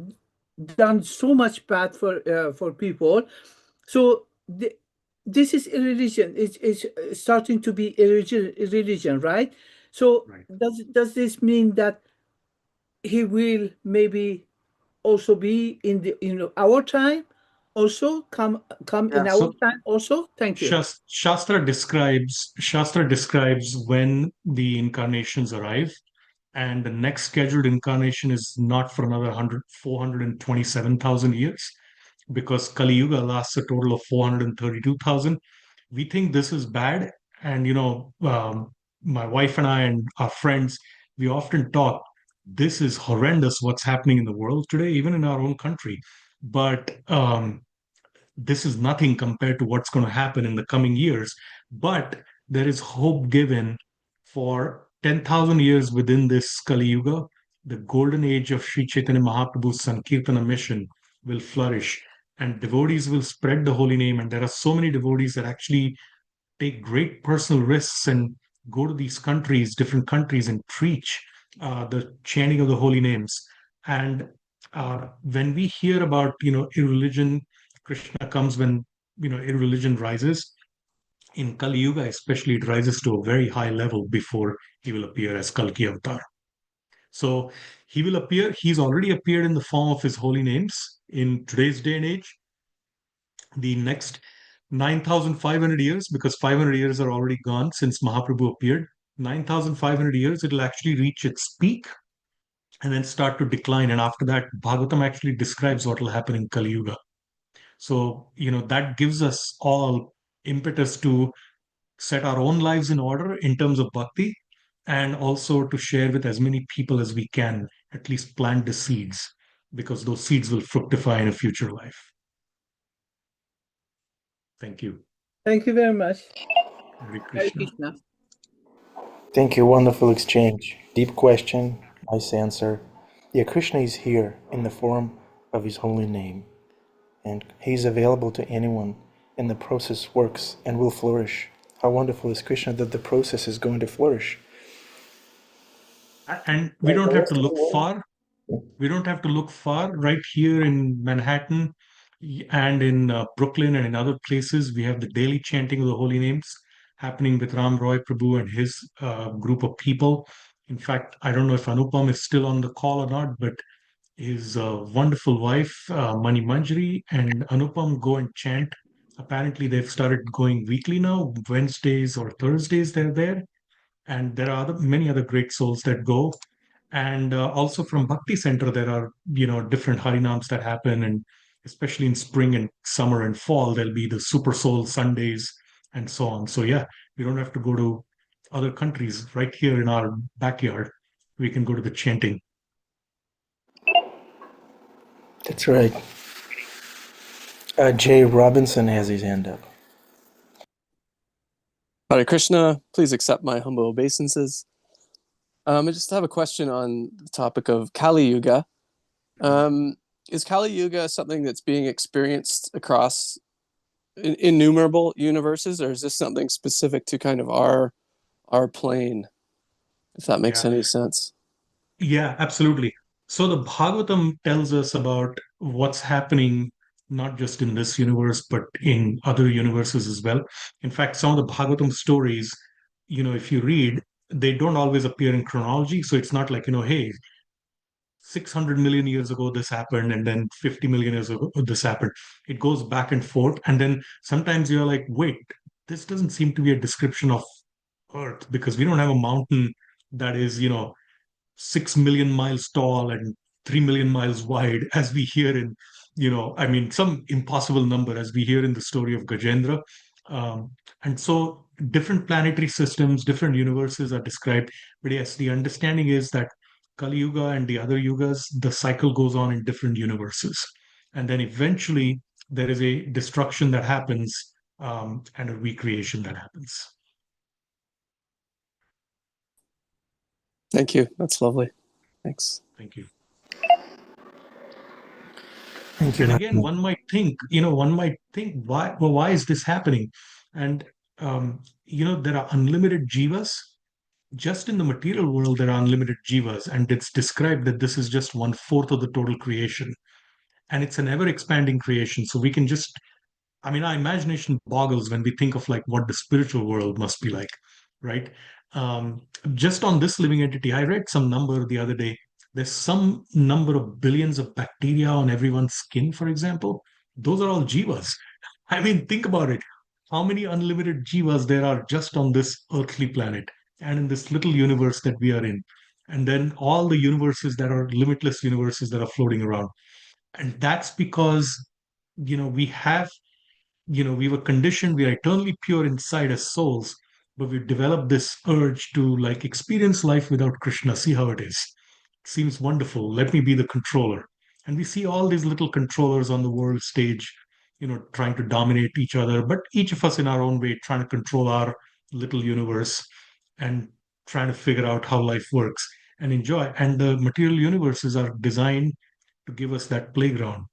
done so much bad for people. So this is a religion. It's starting to be a religion, right? So Right. does this mean that he will maybe also be in our time, also come Yeah. in our So time also? Thank you. Shastra describes when the incarnations arrive, and the next scheduled incarnation is not for another 427,000 years, because Kali Yuga lasts a total of 432,000. We think this is bad, and my wife and I and our friends, we often talk. This is horrendous. What's happening in the world today, even in our own country. But this is nothing compared to what's going to happen in the coming years. But there is hope given for 10,000 years within this Kali Yuga. The golden age of Sri Chaitanya Mahaprabhu's Sankirtana mission will flourish, and devotees will spread the holy name. And there are so many devotees that actually take great personal risks and go to these countries, different countries, and preach the chanting of the holy names. And when we hear about, irreligion, Krishna comes when, irreligion rises. In Kali Yuga, especially, it rises to a very high level before he will appear as Kalki Avatar. So he will appear, he's already appeared in the form of his holy names in today's day and age. The next 9,500 years, because 500 years are already gone since Mahaprabhu appeared, 9,500 years, it'll actually reach its peak and then start to decline. And after that, Bhagavatam actually describes what will happen in Kali Yuga. So, that gives us all impetus to set our own lives in order in terms of bhakti, and also to share with as many people as we can, at least plant the seeds, because those seeds will fructify in a future life. Thank you. Thank you very much. Hare Hare Krishna. Krishna. Thank you. Wonderful exchange. Deep question, nice answer. Yeah, Krishna is here in the form of his holy name, and he's available to anyone, and the process works and will flourish. How wonderful is Krishna that the process is going to flourish. And we don't have to look far. We don't have to look far. Right here in Manhattan and in Brooklyn and in other places, we have the daily chanting of the holy names happening with Ram Roy Prabhu and his group of people. In fact, I don't know if Anupam is still on the call or not, but his wonderful wife, Mani Manjari, and Anupam go and chant. Apparently, they've started going weekly now, Wednesdays or Thursdays, they're there. And there are many other great souls that go. And also from Bhakti Center, there are, different Harinams that happen. And especially in spring and summer and fall, there'll be the Super Soul Sundays and so on. So, yeah, we don't have to go to other countries. Right here in our backyard, we can go to the chanting. That's right. Jay Robinson has his hand up. Hare Krishna, please accept my humble obeisances. I just have a question on the topic of Kali Yuga. Is Kali Yuga something that's being experienced across innumerable universes, or is this something specific to kind of our plane, if that makes any sense? Yeah, absolutely. So the Bhagavatam tells us about what's happening not just in this universe, but in other universes as well. In fact, some of the Bhagavatam stories, if you read, they don't always appear in chronology. So it's not like, hey, 600 million years ago this happened, and then 50 million years ago this happened. It goes back and forth. And then sometimes you're like, wait, this doesn't seem to be a description of Earth, because we don't have a mountain that is, 6 million miles tall and 3 million miles wide, as we hear in, some impossible number, as we hear in the story of Gajendra. And so different planetary systems, different universes are described. But yes, the understanding is that Kali Yuga and the other yugas, the cycle goes on in different universes. And then eventually there is a destruction that happens, and a recreation that happens. Thank you. That's lovely. Thanks. Thank you. Thank you. And again, one might think, why is this happening? And, there are unlimited jivas. Just in the material world, there are unlimited jivas. And it's described that this is just 1/4 of the total creation. And it's an ever expanding creation. So we can just, our imagination boggles when we think of like what the spiritual world must be like, right? Just on this living entity, I read some number the other day. There's some number of billions of bacteria on everyone's skin, for example. Those are all jivas. Think about it. How many unlimited jivas there are just on this earthly planet and in this little universe that we are in. And then all the universes that are limitless universes that are floating around. And that's because, we have, we were conditioned, we are eternally pure inside as souls, but we've developed this urge to like experience life without Krishna, see how it is. It seems wonderful. Let me be the controller. And we see all these little controllers on the world stage, trying to dominate each other, but each of us in our own way trying to control our little universe and trying to figure out how life works and enjoy. And the material universes are designed to give us that playground,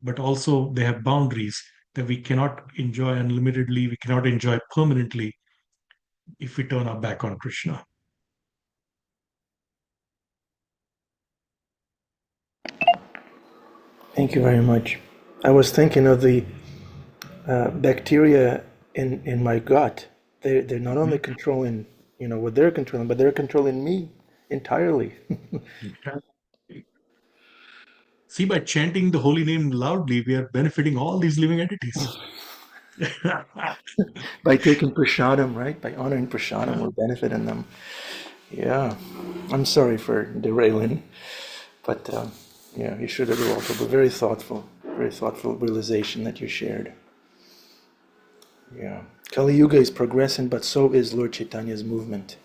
but also they have boundaries that we cannot enjoy unlimitedly, we cannot enjoy permanently if we turn our back on Krishna. Thank you very much. I was thinking of the bacteria in my gut. They're not only controlling, what they're controlling, but they're controlling me entirely. See, by chanting the holy name loudly, we are benefiting all these living entities. By taking prasadam, right? By honoring prasadam, we're benefiting them. Yeah. I'm sorry for derailing, but yeah, you should have also be very thoughtful realization that you shared. Yeah. Kali Yuga is progressing, but so is Lord Chaitanya's movement.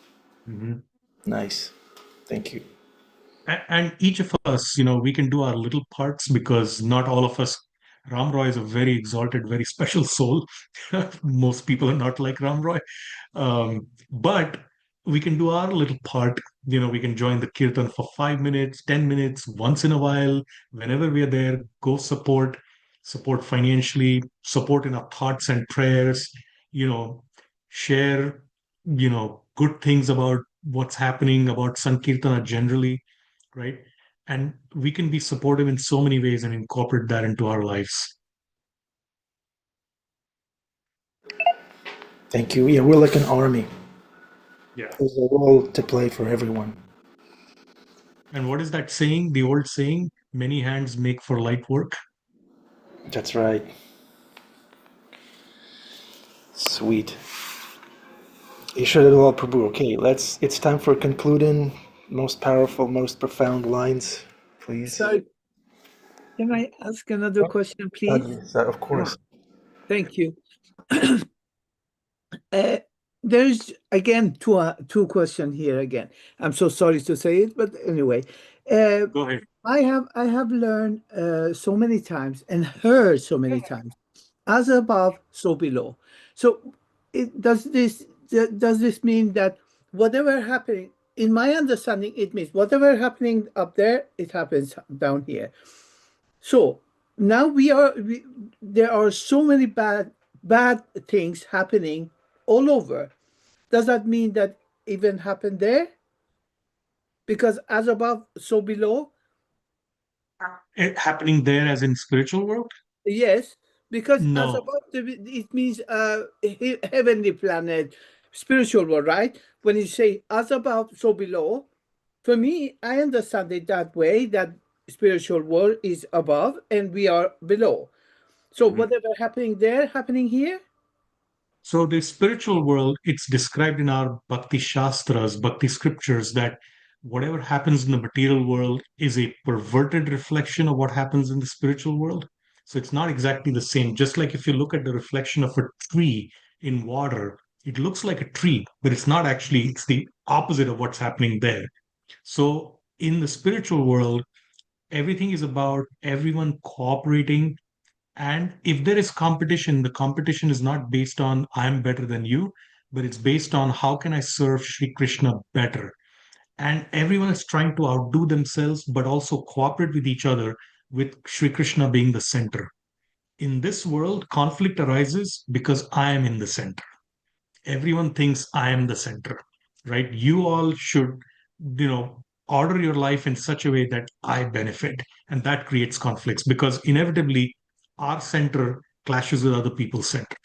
Mhm. Nice. Thank you. And each of us, we can do our little parts because not all of us. Ram Roy is a very exalted, very special soul. Most people are not like Ram Roy. But we can do our little part. We can join the kirtan for 5 minutes, 10 minutes, once in a while, whenever we are there, go support financially, support in our thoughts and prayers, share, good things about what's happening, about Sankirtana generally, right? And we can be supportive in so many ways and incorporate that into our lives. Thank you. Yeah, we're like an army. Yeah. There's a role to play for everyone. And what is that saying? The old saying, many hands make for light work. That's right. Sweet. Yasoda Dulal Prabhu. Okay, it's time for concluding most powerful, most profound lines, please. Sorry, can I ask another question, please? Of course. Thank you. There's again two questions here again. I'm so sorry to say it, but anyway, Go ahead. I have learned so many times and heard so many times, as above, so below. So, does this mean that whatever happening, in my understanding, it means whatever happening up there, it happens down here. So now there are so many bad things happening all over. Does that mean that even happened there? Because as above, so below. It happening there as in spiritual world? Yes, because as No. above, it means heavenly planet, spiritual world, right? When you say as above, so below, for me, I understand it that way, that spiritual world is above and we are below. So Mhm. whatever happening there, happening here? So the spiritual world, it's described in our Bhakti Shastras, Bhakti scriptures, that whatever happens in the material world is a perverted reflection of what happens in the spiritual world. So it's not exactly the same. Just like if you look at the reflection of a tree in water, it looks like a tree, but it's not actually, it's the opposite of what's happening there. So in the spiritual world, everything is about everyone cooperating. And if there is competition, the competition is not based on I'm better than you, but it's based on how can I serve Sri Krishna better. And everyone is trying to outdo themselves, but also cooperate with each other, with Sri Krishna being the center. In this world, conflict arises because I am in the center. Everyone thinks I am the center, right? You all should, order your life in such a way that I benefit. And that creates conflicts because inevitably our center clashes with other people's center.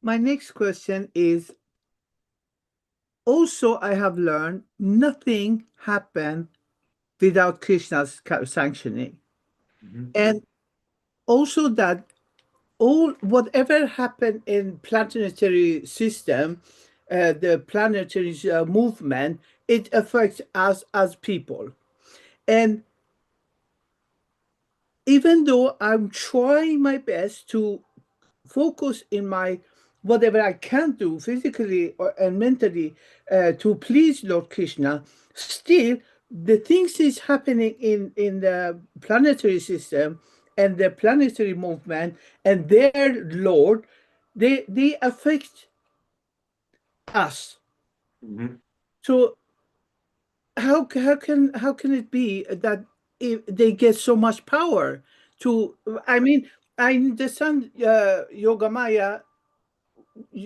My next question is, also I have learned nothing happened without Krishna's sanctioning. Mhm. And also that whatever happened in planetary system, the planetary movement, it affects us as people. And even though I'm trying my best to focus in my whatever I can do physically and mentally to please Lord Krishna, still the things is happening in the planetary system and the planetary movement and their Lord, they affect us. Mhm. So how can it be that if they get so much power to? I mean, I understand Yoga Maya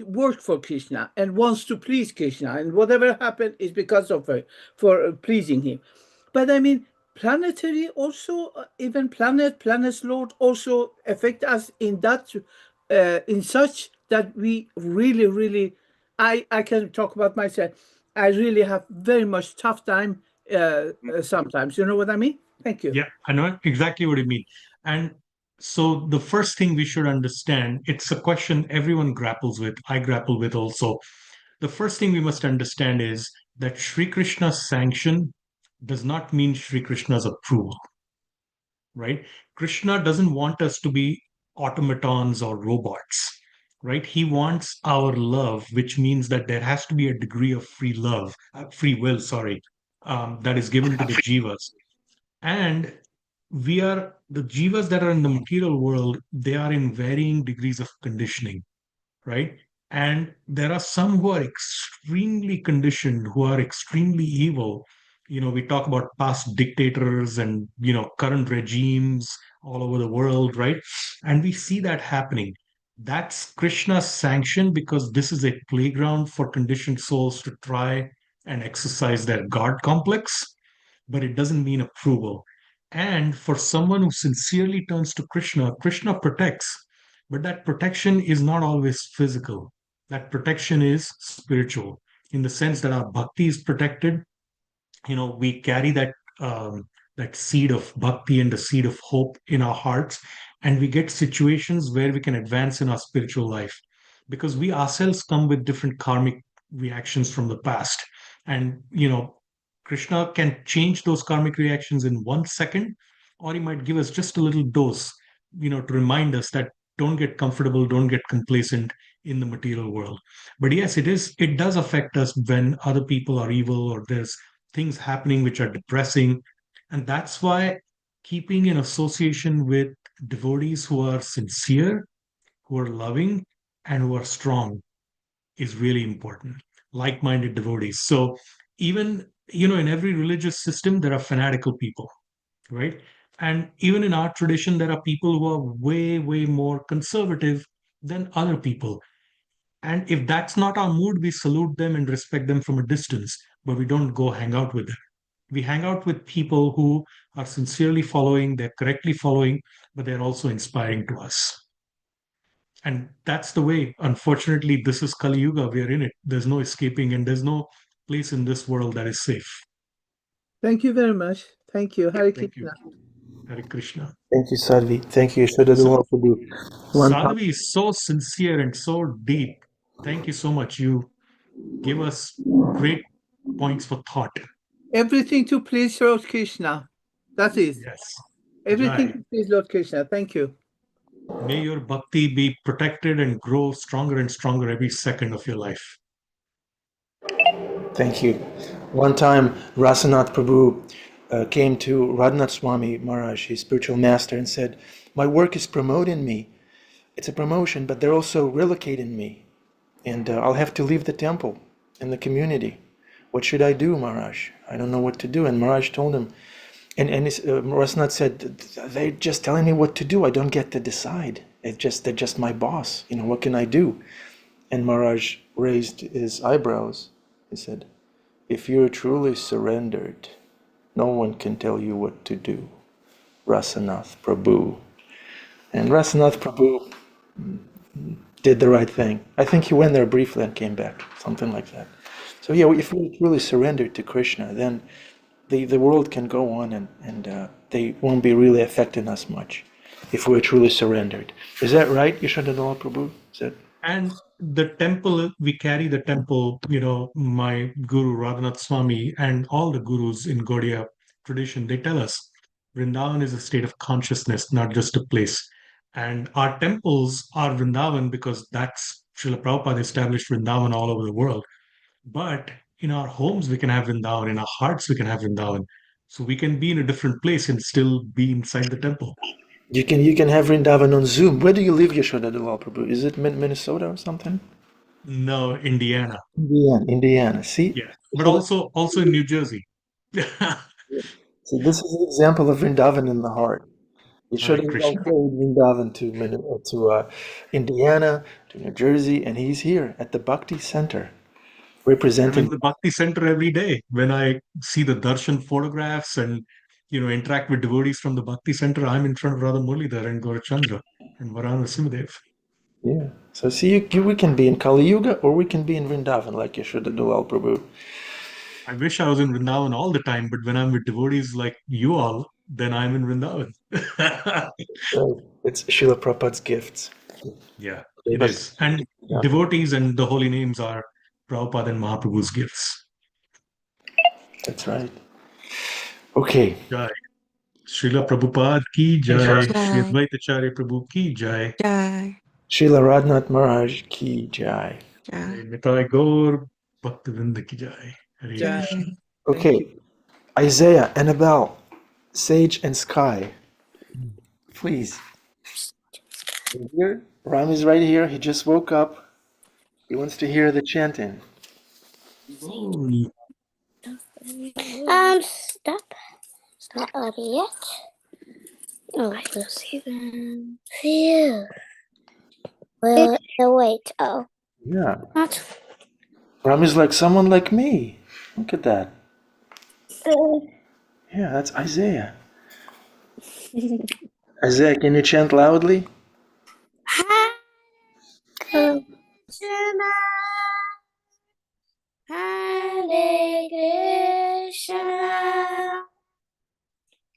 worked for Krishna and wants to please Krishna, and whatever happened is because of her for pleasing him. But I mean, planetary also, even planets Lord also affect us in that, in such that we really, really, I can talk about myself. I really have very much tough time sometimes. You know what I mean? Thank you. Yeah, I know exactly what you mean. And so the first thing we should understand, it's a question everyone grapples with. I grapple with also. The first thing we must understand is that Sri Krishna's sanction does not mean Sri Krishna's approval, right? Krishna doesn't want us to be automatons or robots, right? He wants our love, which means that there has to be a degree of free love, free will, sorry, that is given to the jivas. And we are the jivas that are in the material world, they are in varying degrees of conditioning, right? And there are some who are extremely conditioned, who are extremely evil. We talk about past dictators and, current regimes all over the world, right? And we see that happening. That's Krishna's sanction because this is a playground for conditioned souls to try and exercise their God complex, but it doesn't mean approval. And for someone who sincerely turns to Krishna, Krishna protects, but that protection is not always physical. That protection is spiritual in the sense that our bhakti is protected. We carry that seed of bhakti and the seed of hope in our hearts, and we get situations where we can advance in our spiritual life because we ourselves come with different karmic reactions from the past. And Krishna can change those karmic reactions in 1 second, or he might give us just a little dose, to remind us that don't get comfortable, don't get complacent in the material world. But yes, it does affect us when other people are evil or there's things happening which are depressing. And that's why keeping in association with devotees who are sincere, who are loving, and who are strong is really important. Like minded devotees. So, even, in every religious system, there are fanatical people, right? And even in our tradition, there are people who are way, way more conservative than other people. And if that's not our mood, we salute them and respect them from a distance, but we don't go hang out with them. We hang out with people who are sincerely following, they're correctly following, but they're also inspiring to us. And that's the way. Unfortunately, this is Kali Yuga. We are in it. There's no escaping, and there's no place in this world that is safe. Thank you very much. Thank you. Hare Thank you. Krishna. Hare Krishna. Thank you, Sadhvi. Thank you, Yasoda So, Dulal, for the one time. Sadhvi is so sincere and so deep. Thank you so much. You give us great points for thought. Everything to please Lord Krishna. That is Yes. everything Jai. to please Lord Krishna. Thank you. May your bhakti be protected and grow stronger and stronger every second of your life. Thank you. One time, Rasanath Prabhu came to Radhanath Swami Maharaj, his spiritual master, and said, "My work is promoting me. It's a promotion, but they're also relocating me. And I'll have to leave the temple and the community. What should I do, Maharaj? I don't know what to do." And Maharaj told him, and Rasnath said, "They're just telling me what to do. I don't get to decide. They're just my boss. What can I do?" And Maharaj raised his eyebrows. He said, "If you're truly surrendered, no one can tell you what to do. Rasanath Prabhu." And Rasanath Prabhu did the right thing. I think he went there briefly and came back, something like that. So yeah, if we really surrender to Krishna, then the world can go on and they won't be really affecting us much if we're truly surrendered. Is that right, Yasoda Dulal Prabhu? Is that? And the temple, we carry the temple, my guru Radhanath Swami and all the gurus in Gaudiya tradition, they tell us Vrindavan is a state of consciousness, not just a place. And our temples are Vrindavan because that's Srila Prabhupada established Vrindavan all over the world. But in our homes, we can have Vrindavan. In our hearts, we can have Vrindavan. So we can be in a different place and still be inside the temple. You can have Vrindavan on Zoom. Where do you live, Yasoda Dulal Prabhu? Is it Minnesota or something? No, Indiana. Indiana. See? Yeah, but also in New Jersey. See, this is an example of Vrindavan in the heart. Hare Yasoda Dulal Krishna. carried Vrindavan to Indiana, to New Jersey, and he's here at the Bhakti Center I'm in representing. the Bhakti Center every day. When I see the darshan photographs and interact with devotees from the Bhakti Center, I'm in front of Radha Muralidhar and Gaurachandra and Varana Simhadev. Yeah. So see, we can be in Kali Yuga or we can be in Vrindavan like Yasoda Dulal Prabhu. I wish I was in Vrindavan all the time, but when I'm with devotees like you all, then I'm in Vrindavan. Right. It's Srila Prabhupada's gifts. Yeah, it But, is. And yeah, devotees and the holy names are Prabhupada and Mahaprabhu's gifts. that's right. Okay. Jai. Srila Prabhupada ki jai. Shri Jai. Advaitacharya Prabhu ki jai. Jai. Srila Radhanath Maharaj ki jai. Jai. Nitai Gaur Bhaktivinda ki jai. Hare Jai. Krishna. Thank Okay. you. Isaiah, Annabelle, Sage, and Sky, please. Here, Ram is right here. He just woke up. He wants to hear the chanting. Oh, Stop. It's not ready yet. Oh, we'll see then. Phew. Well, wait. Oh, Yeah. not. Ram is like someone like me. Look at that. Uh, Yeah, that's Isaiah. Isaiah, can you chant loudly? Krishna, Hare Krishna,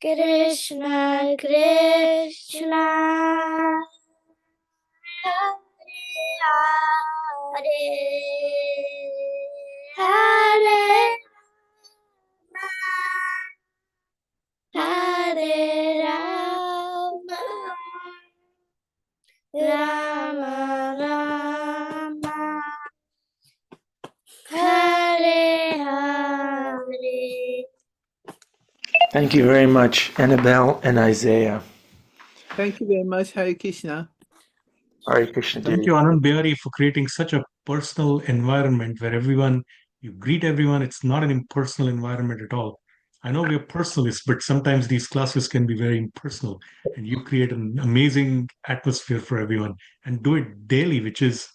Krishna Krishna, Hare Hare, Hare Rama, Rama Rama, Hare Hare. Thank you very much, Annabelle and Isaiah. Thank you very much, Hare Krishna. Hare Krishna, thank dear. you, Anand Bihari, for creating such a personal environment where you greet everyone. It's not an impersonal environment at all. I know we are personalists, but sometimes these classes can be very impersonal, and you create an amazing atmosphere for everyone and do it daily, which is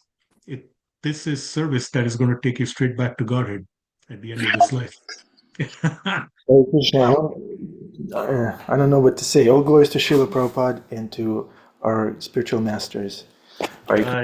it. This is service that is going to take you straight back to Godhead at the end of this life. Hare Krishna. I don't know what to say. All glories to Srila Prabhupada and to our spiritual masters. Hare Krishna.